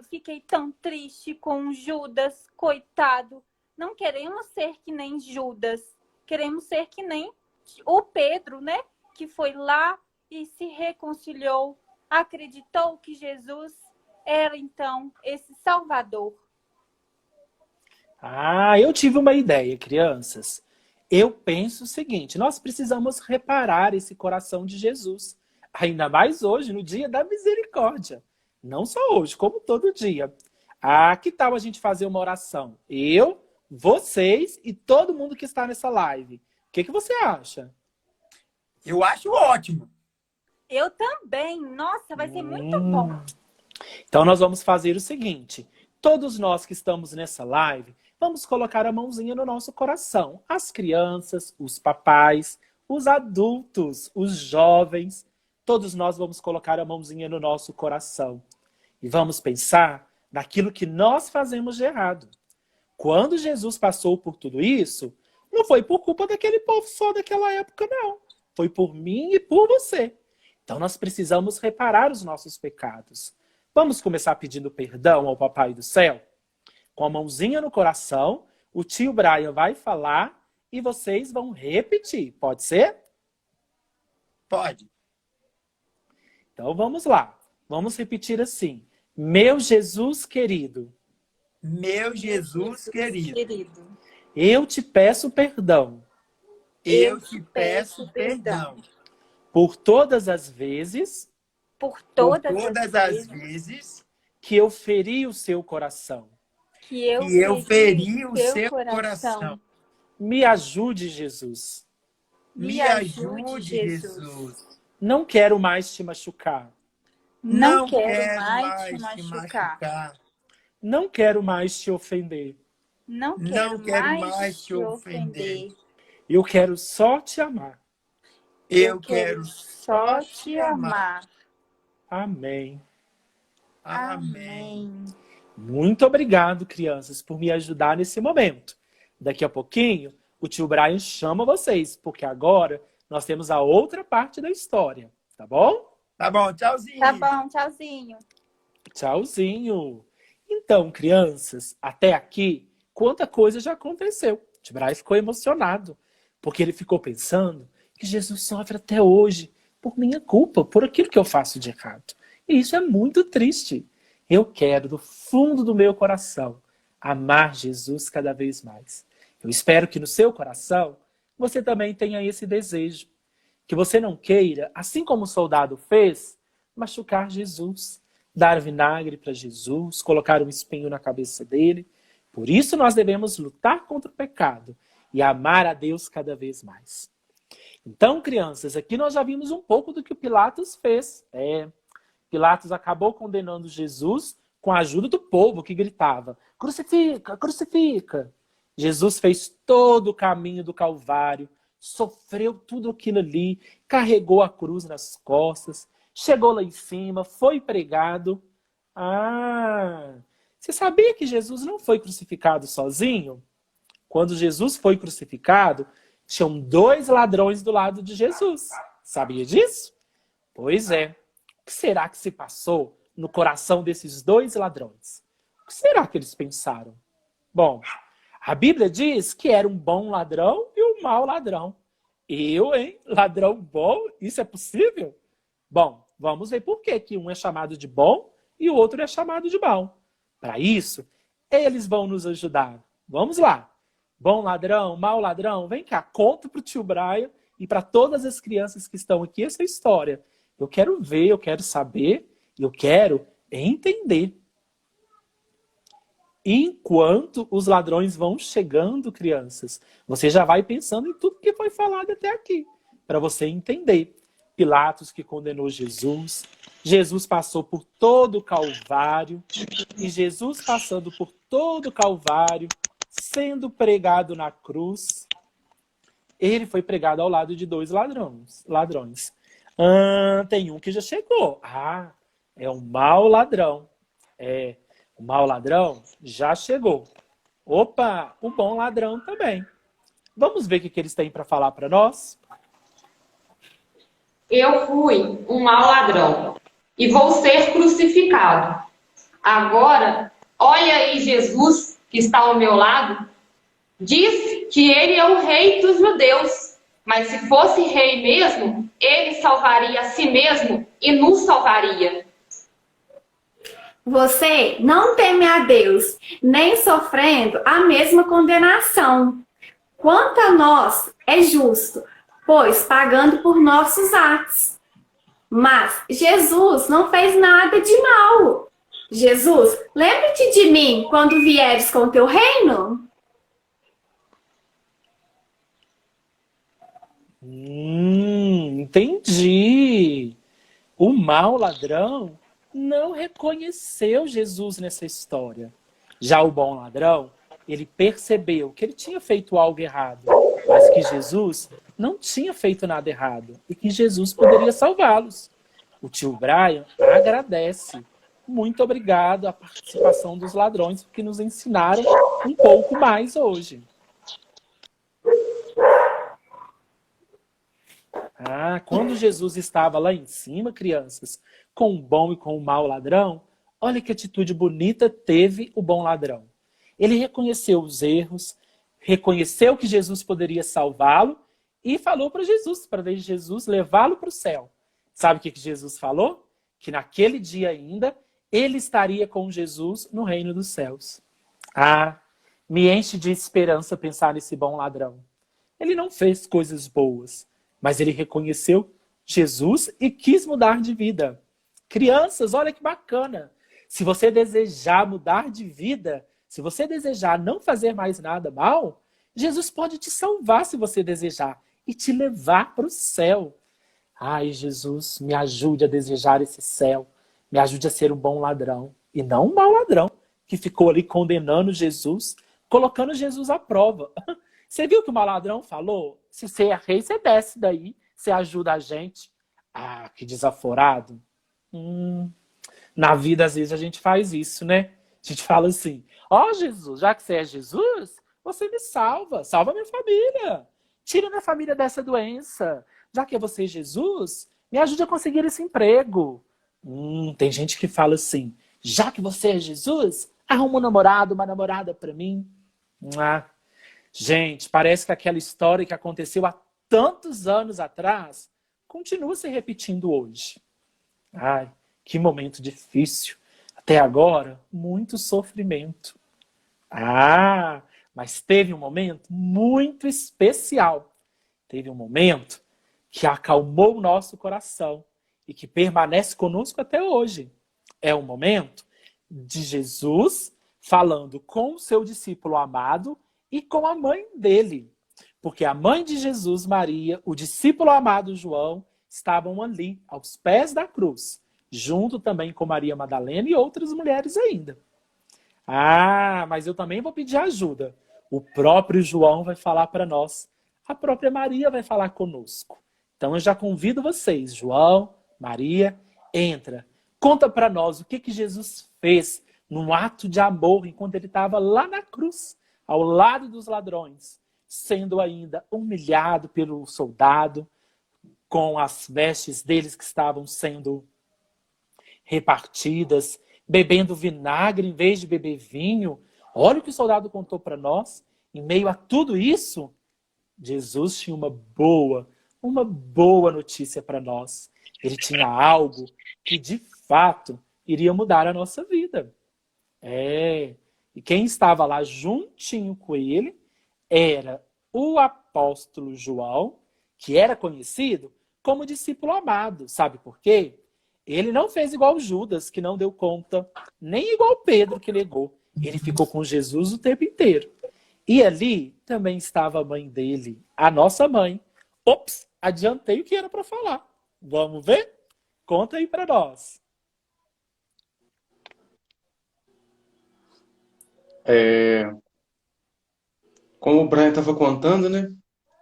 fiquei tão triste com Judas, coitado. Não queremos ser que nem Judas, queremos ser que nem o Pedro, né? Que foi lá e se reconciliou, acreditou que Jesus era então esse Salvador. Eu tive uma ideia, crianças. Eu penso o seguinte, nós precisamos reparar esse coração de Jesus. Ainda mais hoje, no dia da misericórdia. Não só hoje, como todo dia. Que tal a gente fazer uma oração? Eu, vocês e todo mundo que está nessa live. O que você acha? Eu acho ótimo. Eu também. Nossa, vai ser muito bom. Então nós vamos fazer o seguinte. Todos nós que estamos nessa live, vamos colocar a mãozinha no nosso coração. As crianças, os papais, os adultos, os jovens. Todos nós vamos colocar a mãozinha no nosso coração. E vamos pensar naquilo que nós fazemos de errado. Quando Jesus passou por tudo isso, não foi por culpa daquele povo só daquela época, não. Foi por mim e por você. Então nós precisamos reparar os nossos pecados. Vamos começar pedindo perdão ao Papai do Céu? Com a mãozinha no coração, o tio Brian vai falar e vocês vão repetir. Pode ser? Pode. Então vamos lá. Vamos repetir assim. Meu Jesus querido. Meu Jesus querido. Eu te peço perdão. Eu te peço perdão. Por todas as vezes. Por todas as vezes. Que eu feri o seu coração. Que eu feri o seu coração. Me ajude, Jesus. Me ajude, Jesus. Não quero mais te machucar. Não quero mais te machucar. Não quero mais te ofender. Não Não quero mais te ofender. Eu quero só te amar. Eu quero só te amar. Amém. Amém. Muito obrigado, crianças, por me ajudar nesse momento. Daqui a pouquinho, o tio Brian chama vocês, porque agora nós temos a outra parte da história, tá bom? Tá bom, tchauzinho. Tá bom, tchauzinho. Tchauzinho. Então, crianças, até aqui, quanta coisa já aconteceu. O tio Brian ficou emocionado, porque ele ficou pensando que Jesus sofre até hoje por minha culpa, por aquilo que eu faço de errado. E isso é muito triste. Eu quero, do fundo do meu coração, amar Jesus cada vez mais. Eu espero que no seu coração você também tenha esse desejo. Que você não queira, assim como o soldado fez, machucar Jesus, dar vinagre para Jesus, colocar um espinho na cabeça dele. Por isso nós devemos lutar contra o pecado e amar a Deus cada vez mais. Então, crianças, aqui nós já vimos um pouco do que o Pilatos fez. Pilatos acabou condenando Jesus com a ajuda do povo que gritava: crucifica, crucifica. Jesus fez todo o caminho do Calvário, sofreu tudo aquilo ali, carregou a cruz nas costas, chegou lá em cima, foi pregado. Você sabia que Jesus não foi crucificado sozinho? Quando Jesus foi crucificado, tinham 2 ladrões do lado de Jesus. Sabia disso? Pois é. O que será que se passou no coração desses 2 ladrões? O que será que eles pensaram? Bom, a Bíblia diz que era um bom ladrão e um mau ladrão. Eu, hein? Ladrão bom? Isso é possível? Bom, vamos ver por que um é chamado de bom e o outro é chamado de mau. Para isso, eles vão nos ajudar. Vamos lá. Bom ladrão, mau ladrão, vem cá, conta para o tio Brian e para todas as crianças que estão aqui essa história. Eu quero ver, eu quero saber, eu quero entender. Enquanto os ladrões vão chegando, crianças, você já vai pensando em tudo que foi falado até aqui, para você entender. Pilatos que condenou Jesus, Jesus passou por todo o Calvário, e Jesus passando por todo o Calvário, sendo pregado na cruz, ele foi pregado ao lado de 2 ladrões. Tem um que já chegou. É um mau ladrão. O mau ladrão já chegou. Opa, o bom ladrão também. Vamos ver o que eles têm para falar para nós? Eu fui um mau ladrão e vou ser crucificado. Agora, olha aí Jesus, que está ao meu lado, diz que ele é o rei dos judeus. Mas se fosse rei mesmo, ele salvaria a si mesmo e nos salvaria. Você não teme a Deus, nem sofrendo a mesma condenação. Quanto a nós, é justo, pois pagando por nossos atos. Mas Jesus não fez nada de mal. Jesus, lembra-te de mim quando vieres com teu reino? Entendi. O mau ladrão não reconheceu Jesus nessa história. Já o bom ladrão, ele percebeu que ele tinha feito algo errado, mas que Jesus não tinha feito nada errado e que Jesus poderia salvá-los. O tio Brian agradece. Muito obrigado à participação dos ladrões, que nos ensinaram um pouco mais hoje. Quando Jesus estava lá em cima, crianças, com o bom e com o mau ladrão, olha que atitude bonita teve o bom ladrão. Ele reconheceu os erros, reconheceu que Jesus poderia salvá-lo e falou para Jesus levá-lo para o céu. Sabe o que Jesus falou? Que naquele dia ainda, ele estaria com Jesus no reino dos céus. Me enche de esperança pensar nesse bom ladrão. Ele não fez coisas boas, mas ele reconheceu Jesus e quis mudar de vida. Crianças, olha que bacana. Se você desejar mudar de vida, se você desejar não fazer mais nada mal, Jesus pode te salvar se você desejar e te levar para o céu. Ai, Jesus, me ajude a desejar esse céu. Me ajude a ser um bom ladrão. E não um mau ladrão, que ficou ali condenando Jesus, colocando Jesus à prova. Você viu que o maladrão falou? Se você é rei, você desce daí, você ajuda a gente. Ah, que desaforado. Na vida, às vezes, a gente faz isso, né? A gente fala assim, ó Jesus, já que você é Jesus, você me salva, salva minha família. Tira minha família dessa doença. Já que é você, Jesus, me ajude a conseguir esse emprego. Tem gente que fala assim, já que você é Jesus, arruma um namorado, uma namorada pra mim. Gente, parece que aquela história que aconteceu há tantos anos atrás continua se repetindo hoje. Ai, que momento difícil. Até agora, muito sofrimento. Mas teve um momento muito especial. Teve um momento que acalmou o nosso coração e que permanece conosco até hoje. É um momento de Jesus falando com o seu discípulo amado e com a mãe dele. Porque a mãe de Jesus, Maria, o discípulo amado João, estavam ali, aos pés da cruz, junto também com Maria Madalena e outras mulheres ainda. Mas eu também vou pedir ajuda. O próprio João vai falar para nós. A própria Maria vai falar conosco. Então eu já convido vocês, João, Maria, entra. Conta para nós o que Jesus fez num ato de amor enquanto ele estava lá na cruz, ao lado dos ladrões, sendo ainda humilhado pelo soldado, com as vestes deles que estavam sendo repartidas, bebendo vinagre em vez de beber vinho. Olha o que o soldado contou para nós. Em meio a tudo isso, Jesus tinha uma boa notícia para nós. Ele tinha algo que, de fato, iria mudar a nossa vida. E quem estava lá juntinho com ele era o apóstolo João, que era conhecido como discípulo amado. Sabe por quê? Ele não fez igual Judas, que não deu conta, nem igual Pedro, que negou. Ele ficou com Jesus o tempo inteiro. E ali também estava a mãe dele, a nossa mãe. Ops, adiantei o que era para falar. Vamos ver? Conta aí para nós. Como o Brian estava contando, né?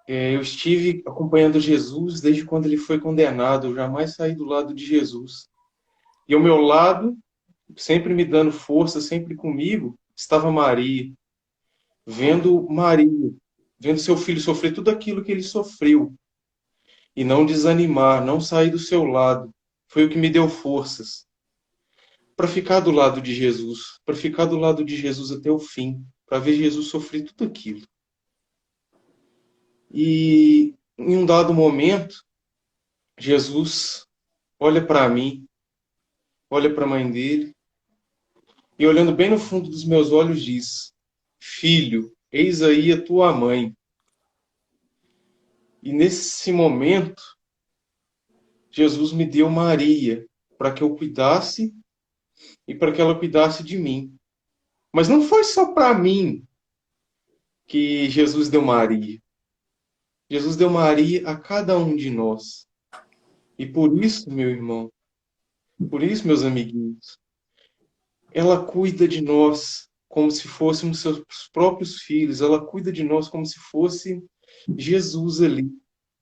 Eu estive acompanhando Jesus desde quando ele foi condenado. Eu jamais saí do lado de Jesus. E ao meu lado, sempre me dando força, sempre comigo, estava Maria. Vendo seu filho sofrer tudo aquilo que ele sofreu. E não desanimar, não sair do seu lado. Foi o que me deu forças para ficar do lado de Jesus, para ficar do lado de Jesus até o fim, para ver Jesus sofrer tudo aquilo. E em um dado momento, Jesus olha para mim, olha para a mãe dele, e olhando bem no fundo dos meus olhos diz: Filho, eis aí a tua mãe. E nesse momento, Jesus me deu Maria para que eu cuidasse e para que ela cuidasse de mim. Mas não foi só para mim que Jesus deu Maria. Jesus deu Maria a cada um de nós. E por isso, meu irmão, por isso, meus amiguinhos, ela cuida de nós como se fôssemos seus próprios filhos. Ela cuida de nós como se fosse Jesus ali.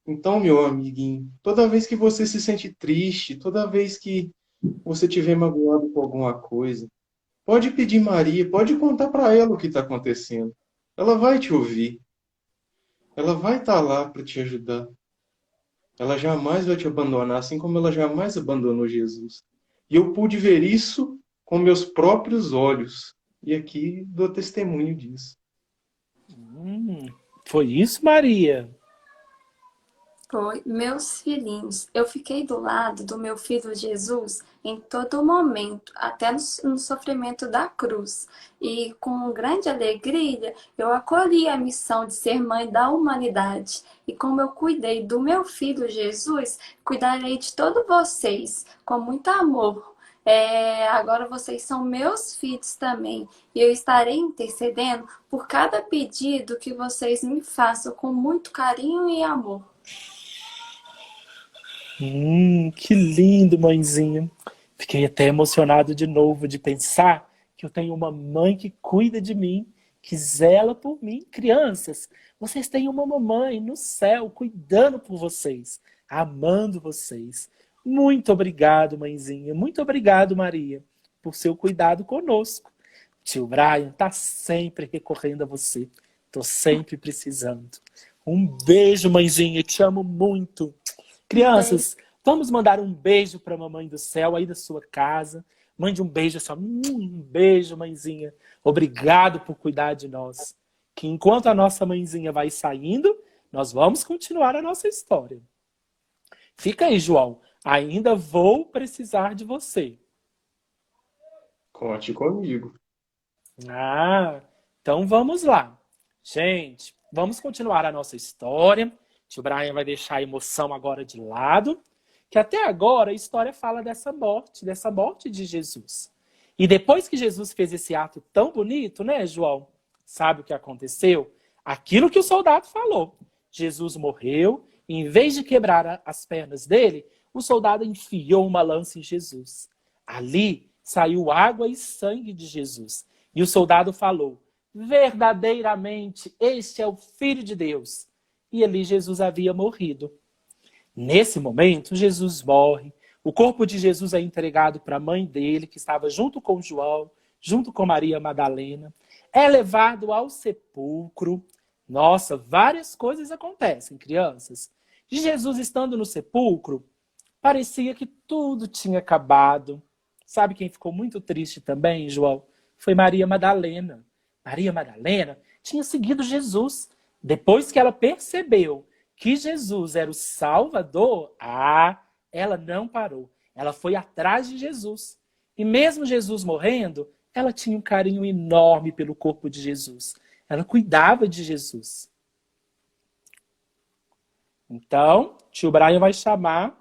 Então, meu amiguinho, toda vez que você se sente triste, toda vez que você estiver magoado com alguma coisa, pode pedir Maria, pode contar para ela o que está acontecendo. Ela vai te ouvir. Ela vai estar lá para te ajudar. Ela jamais vai te abandonar, assim como ela jamais abandonou Jesus. E eu pude ver isso com meus próprios olhos. E aqui dou testemunho disso. Foi isso, Maria? Foi, meus filhinhos, eu fiquei do lado do meu filho Jesus em todo momento, até no sofrimento da cruz. E com grande alegria, eu acolhi a missão de ser mãe da humanidade. E como eu cuidei do meu filho Jesus, cuidarei de todos vocês com muito amor. Agora vocês são meus filhos também. E eu estarei intercedendo por cada pedido que vocês me façam com muito carinho e amor. Que lindo, mãezinha. Fiquei até emocionado de novo de pensar que eu tenho uma mãe que cuida de mim, que zela por mim. Crianças, vocês têm uma mamãe no céu cuidando por vocês, amando vocês. Muito obrigado, mãezinha. Muito obrigado, Maria, por seu cuidado conosco. Tio Brian tá sempre recorrendo a você. Tô sempre precisando. Um beijo, mãezinha. Te amo muito. Crianças, vamos mandar um beijo para a mamãe do céu aí da sua casa. Mande um beijo só. Um beijo, mãezinha. Obrigado por cuidar de nós. Que enquanto a nossa mãezinha vai saindo, nós vamos continuar a nossa história. Fica aí, João. Ainda vou precisar de você. Conte comigo. Ah, então vamos lá. Gente, vamos continuar a nossa história. Tio Brian vai deixar a emoção agora de lado, que até agora a história fala dessa morte de Jesus. E depois que Jesus fez esse ato tão bonito, né, João? Sabe o que aconteceu? Aquilo que o soldado falou. Jesus morreu e em vez de quebrar as pernas dele, o soldado enfiou uma lança em Jesus. Ali saiu água e sangue de Jesus. E o soldado falou: verdadeiramente, este é o Filho de Deus. E ali Jesus havia morrido. Nesse momento, Jesus morre. O corpo de Jesus é entregado para a mãe dele, que estava junto com João, junto com Maria Madalena. É levado ao sepulcro. Nossa, várias coisas acontecem, crianças. De Jesus estando no sepulcro, parecia que tudo tinha acabado. Sabe quem ficou muito triste também, João? Foi Maria Madalena. Maria Madalena tinha seguido Jesus. Depois que ela percebeu que Jesus era o Salvador, ela não parou. Ela foi atrás de Jesus. E mesmo Jesus morrendo, ela tinha um carinho enorme pelo corpo de Jesus. Ela cuidava de Jesus. Então, tio Brian vai chamar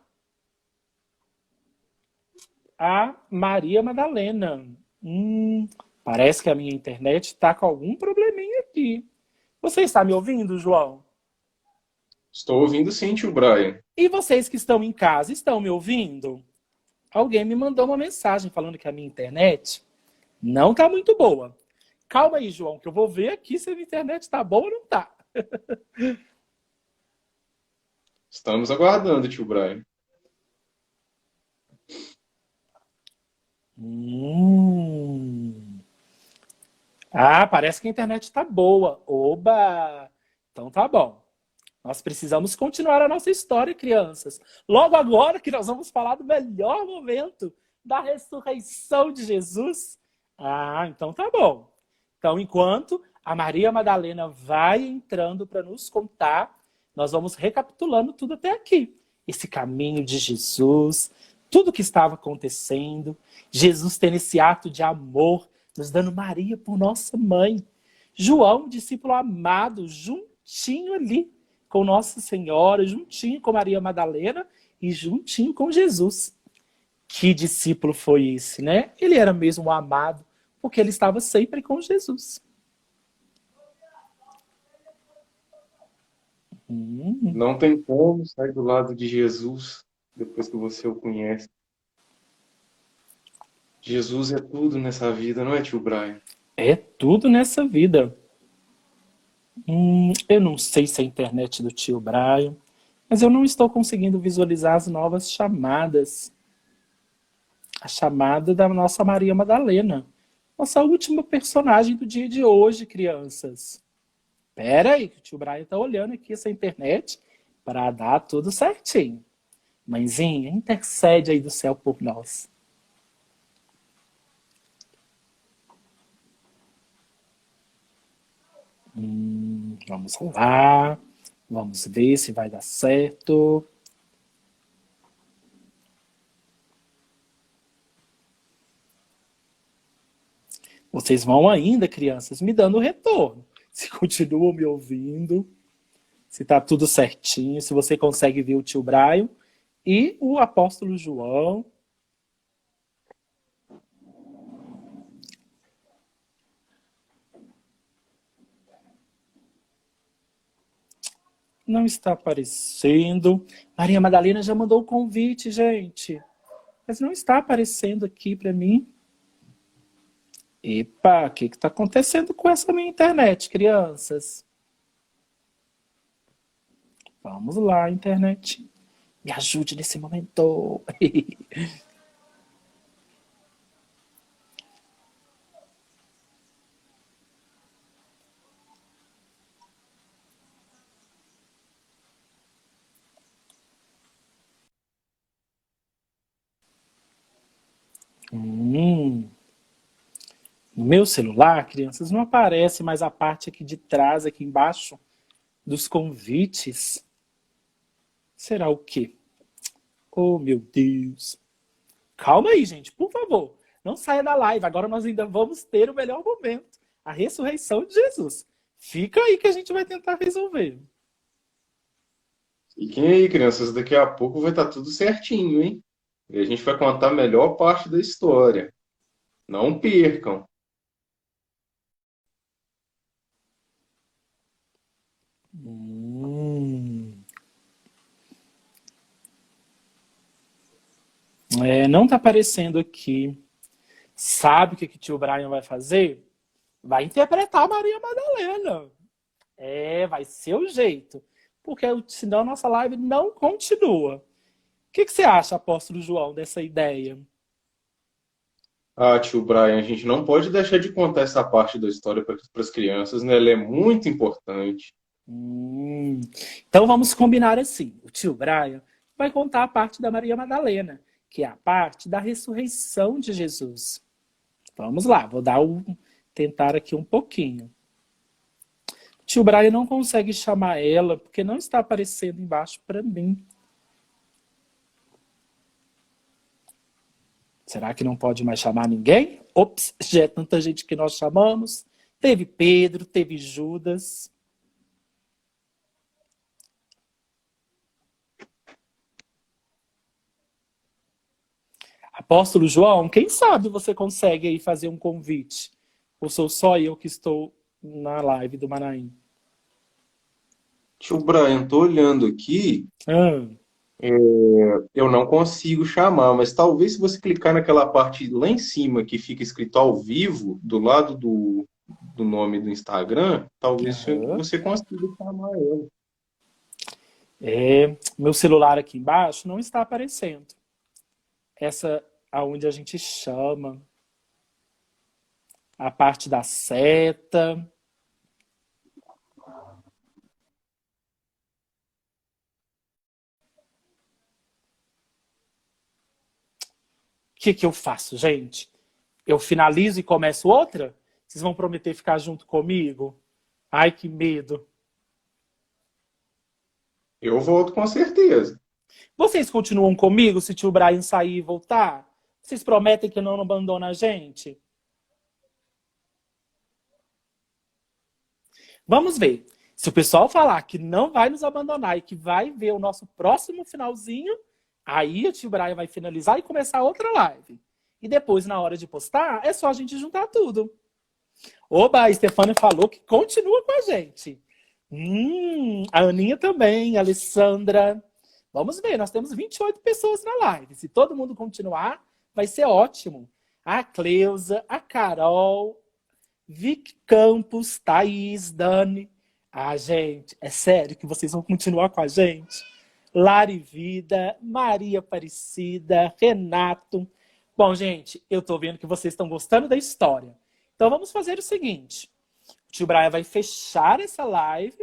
a Maria Madalena. Parece que a minha internet está com algum probleminha aqui. Você está me ouvindo, João? Estou ouvindo sim, tio Brian. E vocês que estão em casa, estão me ouvindo? Alguém me mandou uma mensagem falando que a minha internet não está muito boa. Calma aí, João, que eu vou ver aqui se a minha internet está boa ou não está. Estamos aguardando, tio Brian. Parece que a internet está boa. Oba! Então tá bom. Nós precisamos continuar a nossa história, crianças. Logo agora que nós vamos falar do melhor momento da ressurreição de Jesus. Então tá bom. Então, enquanto a Maria Madalena vai entrando para nos contar, nós vamos recapitulando tudo até aqui. Esse caminho de Jesus, tudo que estava acontecendo, Jesus tendo esse ato de amor, nos dando Maria por nossa mãe. João, discípulo amado, juntinho ali com Nossa Senhora, juntinho com Maria Madalena e juntinho com Jesus. Que discípulo foi esse, né? Ele era mesmo amado, porque ele estava sempre com Jesus. Não tem como sair do lado de Jesus depois que você o conhece. Jesus é tudo nessa vida, não é, tio Brian? É tudo nessa vida. Eu não sei se é a internet do tio Brian, mas eu não estou conseguindo visualizar as novas chamadas. A chamada da nossa Maria Madalena. Nossa última personagem do dia de hoje, crianças. Pera aí, que o tio Brian está olhando aqui essa internet para dar tudo certinho. Mãezinha, intercede aí do céu por nós. Vamos lá. Vamos ver se vai dar certo. Vocês vão ainda, crianças, me dando retorno. Se continuam me ouvindo, se tá tudo certinho, se você consegue ver o tio Brian e o apóstolo João. Não está aparecendo. Maria Madalena já mandou o convite, gente. Mas não está aparecendo aqui para mim. Epa, o que está acontecendo com essa minha internet, crianças? Vamos lá, internet. Me ajude nesse momento. No meu celular, crianças, não aparece mais a parte aqui de trás, aqui embaixo, dos convites. Será o quê? Oh, meu Deus. Calma aí, gente, por favor. Não saia da live. Agora nós ainda vamos ter o melhor momento. A ressurreição de Jesus. Fica aí que a gente vai tentar resolver. Fiquem aí, crianças, daqui a pouco vai estar tudo certinho, hein? E a gente vai contar a melhor parte da história. Não percam. Não tá aparecendo aqui. Sabe o que o tio Brian vai fazer? Vai interpretar a Maria Madalena. Vai ser o jeito. Porque senão a nossa live não continua. O que você acha, apóstolo João, dessa ideia? Ah, tio Brian, a gente não pode deixar de contar essa parte da história para as crianças, né? Ela é muito importante. Então vamos combinar assim. O tio Brian vai contar a parte da Maria Madalena, que é a parte da ressurreição de Jesus. Vamos lá, vou tentar aqui um pouquinho. O tio Brian não consegue chamar ela, porque não está aparecendo embaixo para mim. Será que não pode mais chamar ninguém? Ops, já é tanta gente que nós chamamos. Teve Pedro, teve Judas. Apóstolo João, quem sabe você consegue aí fazer um convite? Ou sou só eu que estou na live do Manaim? Tio Brian, tô olhando aqui, eu não consigo chamar, mas talvez se você clicar naquela parte lá em cima que fica escrito ao vivo, do lado do nome do Instagram, talvez você consiga chamar ela. Meu celular aqui embaixo não está aparecendo. Essa aonde a gente chama. A parte da seta. O que eu faço, gente? Eu finalizo e começo outra? Vocês vão prometer ficar junto comigo? Ai, que medo. Eu volto com certeza. Vocês continuam comigo se o tio Brian sair e voltar? Vocês prometem que não abandonam a gente? Vamos ver. Se o pessoal falar que não vai nos abandonar e que vai ver o nosso próximo finalzinho, aí o tio Brian vai finalizar e começar outra live. E depois, na hora de postar, é só a gente juntar tudo. Oba, a Stefania falou que continua com a gente. A Aninha também, a Alessandra. Vamos ver, nós temos 28 pessoas na live. Se todo mundo continuar, vai ser ótimo. A Cleusa, a Carol, Vic Campos, Thaís, Dani. Gente, é sério que vocês vão continuar com a gente? Lari Vida, Maria Aparecida, Renato. Bom, gente, eu tô vendo que vocês estão gostando da história. Então vamos fazer o seguinte. O tio Brian vai fechar essa live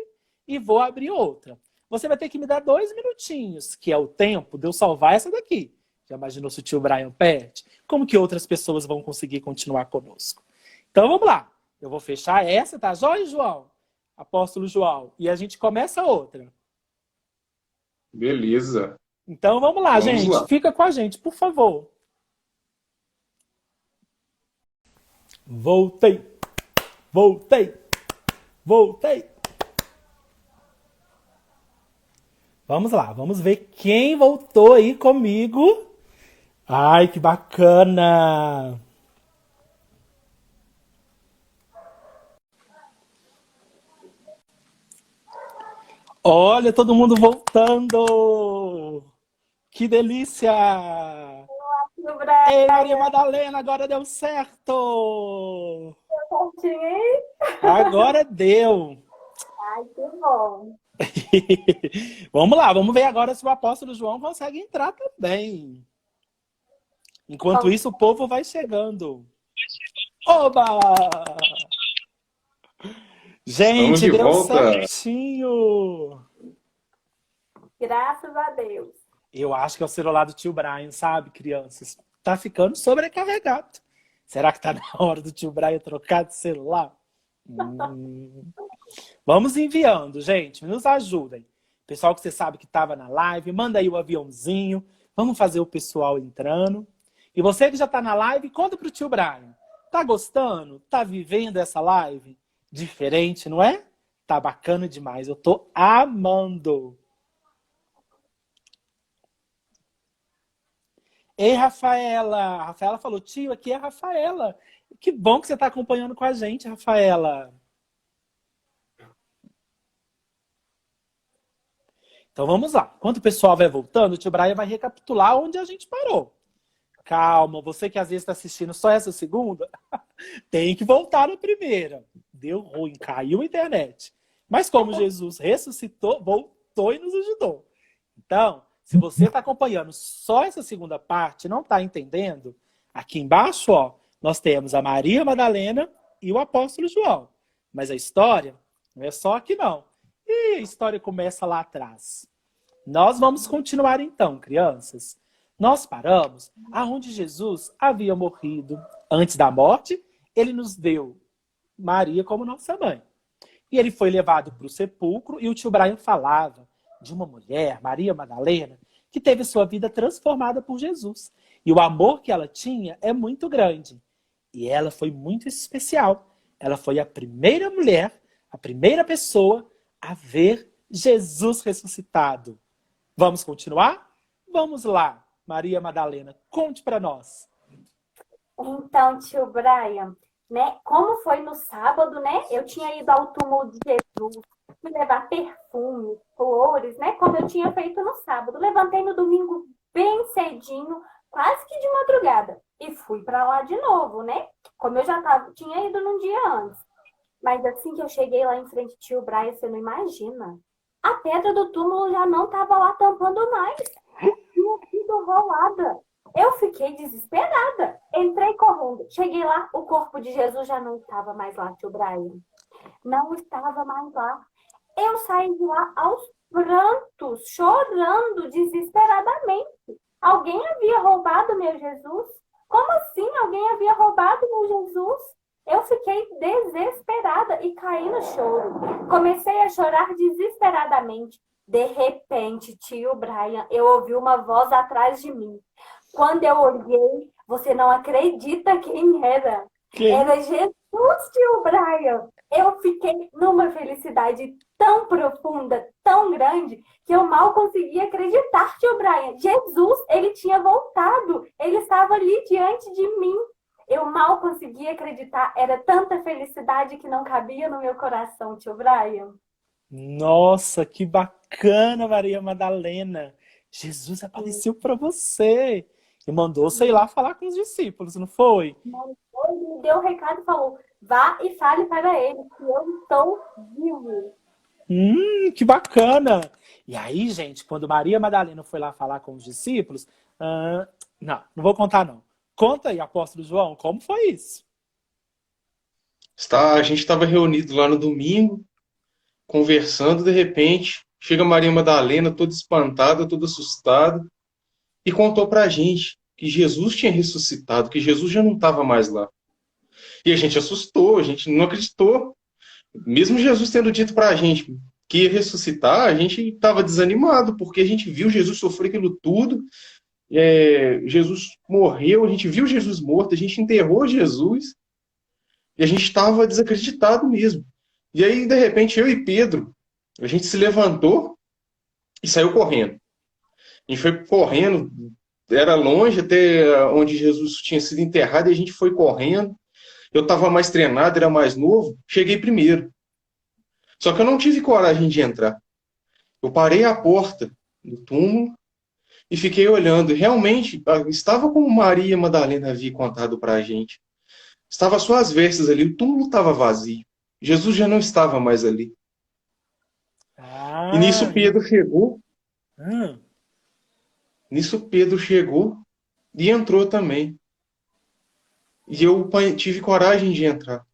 e vou abrir outra. Você vai ter que me dar 2 minutinhos, que é o tempo de eu salvar essa daqui. Já imaginou se o tio Brian perde? Como que outras pessoas vão conseguir continuar conosco? Então vamos lá. Eu vou fechar essa, tá joia, João? Apóstolo João. E a gente começa outra. Beleza. Então vamos lá, gente. Lá. Fica com a gente, por favor. Voltei. Vamos lá, vamos ver quem voltou aí comigo. Ai, que bacana! Olha, todo mundo voltando! Que delícia! Tio Brian, Ei, Maria Madalena, agora deu certo! certinho. Agora deu! Ai, que bom. Vamos lá, vamos ver agora se o apóstolo João consegue entrar também. Enquanto isso, o povo vai chegando. Oba! Estamos Gente, de deu volta. certinho! Graças a Deus. Eu acho que é o celular do tio Brian, sabe, crianças? Tá ficando sobrecarregado. Será que tá na hora do tio Brian trocar de celular? Vamos enviando, gente. Nos ajudem. Pessoal que você sabe que estava na live, manda aí o aviãozinho. Vamos fazer o pessoal entrando. E você que já tá na live, conta pro tio Brian. Tá gostando? Tá vivendo essa live? Diferente, não é? Tá bacana demais. Eu tô amando. Ei, Rafaela! A Rafaela falou, tio, aqui é a Rafaela. Que bom que você está acompanhando com a gente, Rafaela. Então vamos lá. Enquanto o pessoal vai voltando, o tio Brian vai recapitular onde a gente parou. Calma, você que às vezes está assistindo só essa segunda, tem que voltar na primeira. Deu ruim, caiu a internet. Mas como Jesus ressuscitou, voltou e nos ajudou. Então, se você está acompanhando só essa segunda parte, não está entendendo, aqui embaixo, ó, nós temos a Maria Madalena e o apóstolo João. Mas a história não é só aqui, não. E a história começa lá atrás. Nós vamos continuar então, crianças. Nós paramos aonde Jesus havia morrido. Antes da morte, ele nos deu Maria como nossa mãe. E ele foi levado para o sepulcro e o tio Brian falava de uma mulher, Maria Madalena, que teve sua vida transformada por Jesus. E o amor que ela tinha é muito grande. E ela foi muito especial. Ela foi a primeira mulher, a primeira pessoa a ver Jesus ressuscitado. Vamos continuar? Vamos lá, Maria Madalena, conte para nós. Então, tio Brian, né? Como foi no sábado, né? Eu tinha ido ao túmulo de Jesus, fui levar perfume, flores, né? Como eu tinha feito no sábado. Levantei no domingo bem cedinho, quase que de madrugada. E fui para lá de novo, né? Como eu já tinha ido num dia antes. Mas assim que eu cheguei lá em frente, tio Brian, você não imagina. A pedra do túmulo já não estava lá tampando mais. Tinha sido rolada. Eu fiquei desesperada. Entrei correndo. Cheguei lá, o corpo de Jesus já não estava mais lá, tio Brian. Não estava mais lá. Eu saí de lá aos prantos, chorando desesperadamente. Alguém havia roubado meu Jesus? Como assim alguém havia roubado meu Jesus? Eu fiquei desesperada e caí no choro. Comecei a chorar desesperadamente. De repente, tio Brian, eu ouvi uma voz atrás de mim. Quando eu olhei, você não acredita quem era. Quem? Era Jesus, tio Brian. Eu fiquei numa felicidade tão profunda, tão grande, que eu mal conseguia acreditar, tio Brian. Jesus, ele tinha voltado. Ele estava ali diante de mim. Eu mal conseguia acreditar. Era tanta felicidade que não cabia no meu coração, tio Brian. Nossa, que bacana, Maria Madalena. Jesus apareceu para você e mandou, sei lá, falar com os discípulos, não foi? Ele me deu um recado e falou, vá e fale para ele que eu estou vivo. Que bacana. E aí, gente, quando Maria Madalena foi lá falar com os discípulos, não vou contar não. Conta aí, apóstolo João, como foi isso? A gente estava reunido lá no domingo, conversando, de repente, chega Maria Madalena, toda espantada, toda assustada, e contou pra gente que Jesus tinha ressuscitado, que Jesus já não estava mais lá. E a gente assustou, a gente não acreditou. Mesmo Jesus tendo dito pra gente que ia ressuscitar, a gente estava desanimado, porque a gente viu Jesus sofrer aquilo tudo, Jesus morreu, a gente viu Jesus morto, a gente enterrou Jesus, e a gente estava desacreditado mesmo. E aí, de repente, eu e Pedro, a gente se levantou e saiu correndo. A gente foi correndo, era longe até onde Jesus tinha sido enterrado, e a gente foi correndo. Eu estava mais treinado, era mais novo, cheguei primeiro. Só que eu não tive coragem de entrar. Eu parei à porta do túmulo e fiquei olhando. E realmente, estava como Maria Madalena havia contado para a gente. Estava só às vestes ali, o túmulo estava vazio. Jesus já não estava mais ali. E nisso Pedro chegou. Nisso Pedro chegou e entrou também. E eu tive coragem de entrar.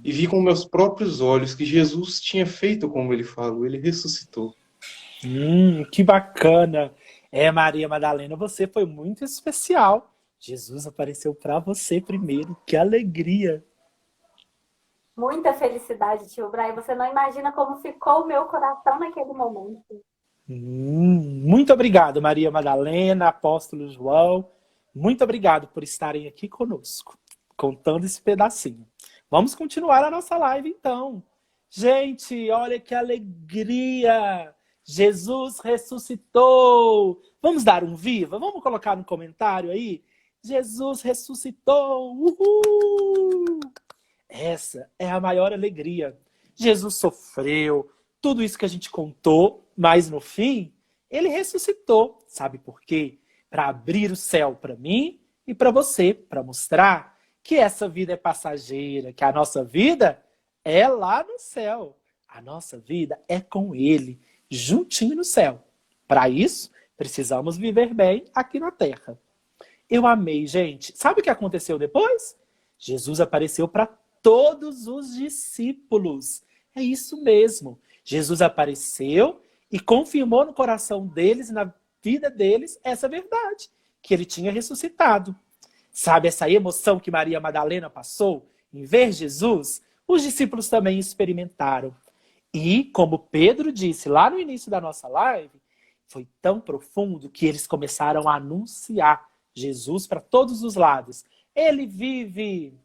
E vi com meus próprios olhos que Jesus tinha feito como ele falou, ele ressuscitou. Que bacana. Maria Madalena, você foi muito especial. Jesus apareceu para você primeiro. Que alegria. Muita felicidade, tio Brian. Você não imagina como ficou o meu coração naquele momento. Muito obrigado, Maria Madalena, Apóstolo João. Muito obrigado por estarem aqui conosco, contando esse pedacinho. Vamos continuar a nossa live, então. Gente, olha que alegria! Jesus ressuscitou! Vamos dar um viva? Vamos colocar no comentário aí? Jesus ressuscitou! Uhul! Essa é a maior alegria. Jesus sofreu, tudo isso que a gente contou, mas no fim, ele ressuscitou. Sabe por quê? Para abrir o céu para mim e para você, para mostrar que essa vida é passageira, que a nossa vida é lá no céu. A nossa vida é com ele, juntinho no céu. Para isso, precisamos viver bem aqui na terra. Eu amei, gente. Sabe o que aconteceu depois? Jesus apareceu para todos os discípulos. É isso mesmo. Jesus apareceu e confirmou no coração deles, na vida deles, essa verdade, que ele tinha ressuscitado. Sabe essa emoção que Maria Madalena passou em ver Jesus? Os discípulos também experimentaram. E, como Pedro disse lá no início da nossa live, foi tão profundo que eles começaram a anunciar Jesus para todos os lados. Ele vive...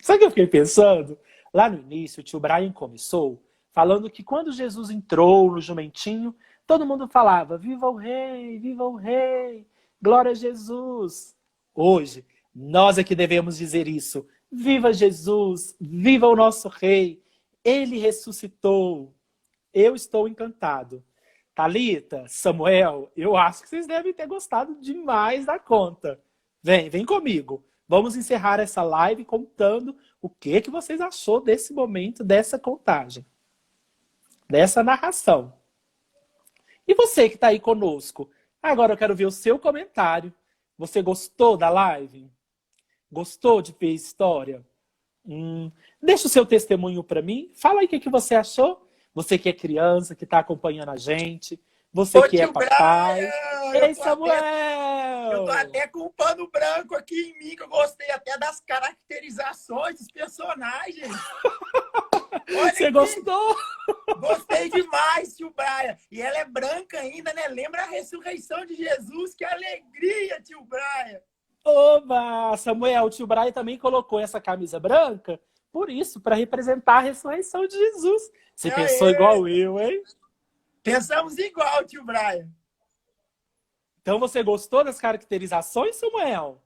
Sabe o que eu fiquei pensando? Lá no início, o tio Brian começou falando que quando Jesus entrou no jumentinho, todo mundo falava, viva o rei, glória a Jesus. Hoje, nós é que devemos dizer isso. Viva Jesus, viva o nosso rei. Ele ressuscitou. Eu estou encantado. Thalita, Samuel, eu acho que vocês devem ter gostado demais da conta. Vem comigo. Vamos encerrar essa live contando o que vocês achou desse momento, dessa contagem, dessa narração. E você que está aí conosco, agora eu quero ver o seu comentário. Você gostou da live? Gostou de ver a história? Deixa o seu testemunho para mim. Fala aí o que você achou. Você que é criança, que está acompanhando a gente. Você que é papai. Ei, Samuel! Eu tô até com o pano branco aqui em mim, que eu gostei até das caracterizações dos personagens. Olha Você aqui. gostou? Gostei demais, tio Brian. E ela é branca ainda, né? Lembra a ressurreição de Jesus. Que alegria, tio Brian. Oba! Samuel, o tio Brian também colocou essa camisa branca, por isso, para representar a ressurreição de Jesus. Você pensou igual eu, hein? Pensamos igual, tio Brian. Então você gostou das caracterizações, Samuel?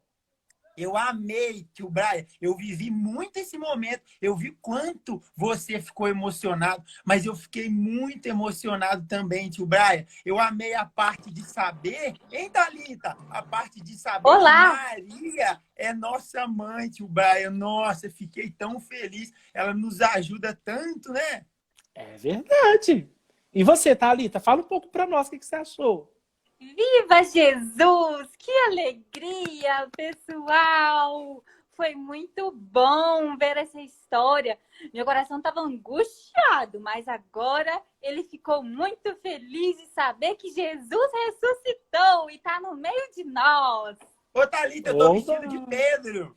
Eu amei, tio Brian. Eu vivi muito esse momento. Eu vi quanto você ficou emocionado, mas eu fiquei muito emocionado também, tio Brian. Eu amei a parte de saber, hein, Thalita? A parte de saber Olá. que Maria é nossa mãe, tio Brian. Nossa, fiquei tão feliz. Ela nos ajuda tanto, né? É verdade. E você, Thalita? Fala um pouco para nós o que você achou. Viva Jesus! Que alegria, pessoal! Foi muito bom ver essa história. Meu coração estava angustiado, mas agora ele ficou muito feliz de saber que Jesus ressuscitou e está no meio de nós. Ô, Thalita, eu tô vestido de Pedro.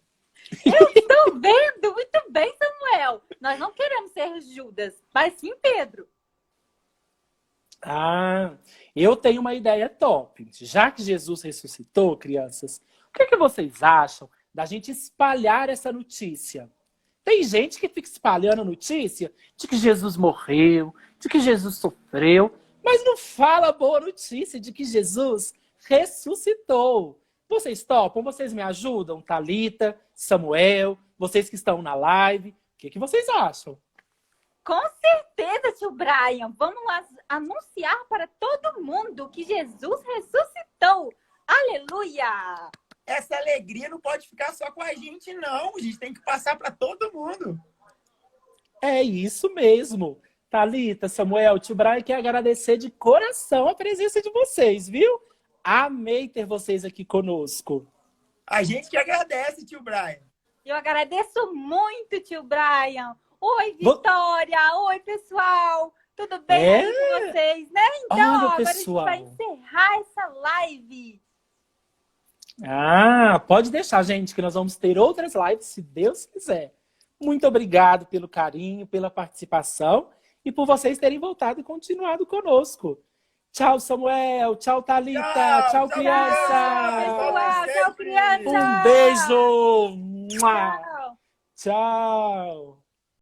Eu estou vendo muito bem, Samuel. Nós não queremos ser Judas, mas sim Pedro. Eu tenho uma ideia top. Já que Jesus ressuscitou, crianças, o que vocês acham da gente espalhar essa notícia? Tem gente que fica espalhando a notícia de que Jesus morreu, de que Jesus sofreu, mas não fala a boa notícia de que Jesus ressuscitou. Vocês topam? Vocês me ajudam? Thalita, Samuel, vocês que estão na live, o que vocês acham? Com certeza, tio Brian, vamos anunciar para todo mundo que Jesus ressuscitou. Aleluia! Essa alegria não pode ficar só com a gente, não. A gente tem que passar para todo mundo. É isso mesmo. Thalita, Samuel, tio Brian quer agradecer de coração a presença de vocês, viu? Amei ter vocês aqui conosco. A gente que agradece, tio Brian. Eu agradeço muito, tio Brian. Oi, Vitória. Oi, pessoal. Tudo bem com vocês, né? Então, Olha, agora pessoal. a gente vai encerrar essa live. Ah, pode deixar, gente, que nós vamos ter outras lives, se Deus quiser. Muito obrigado pelo carinho, pela participação e por vocês terem voltado e continuado conosco. Tchau, Samuel. Tchau, Thalita. Tchau, criança. Pessoal, tchau, criança. Um beijo. Mua. Tchau. Tchau.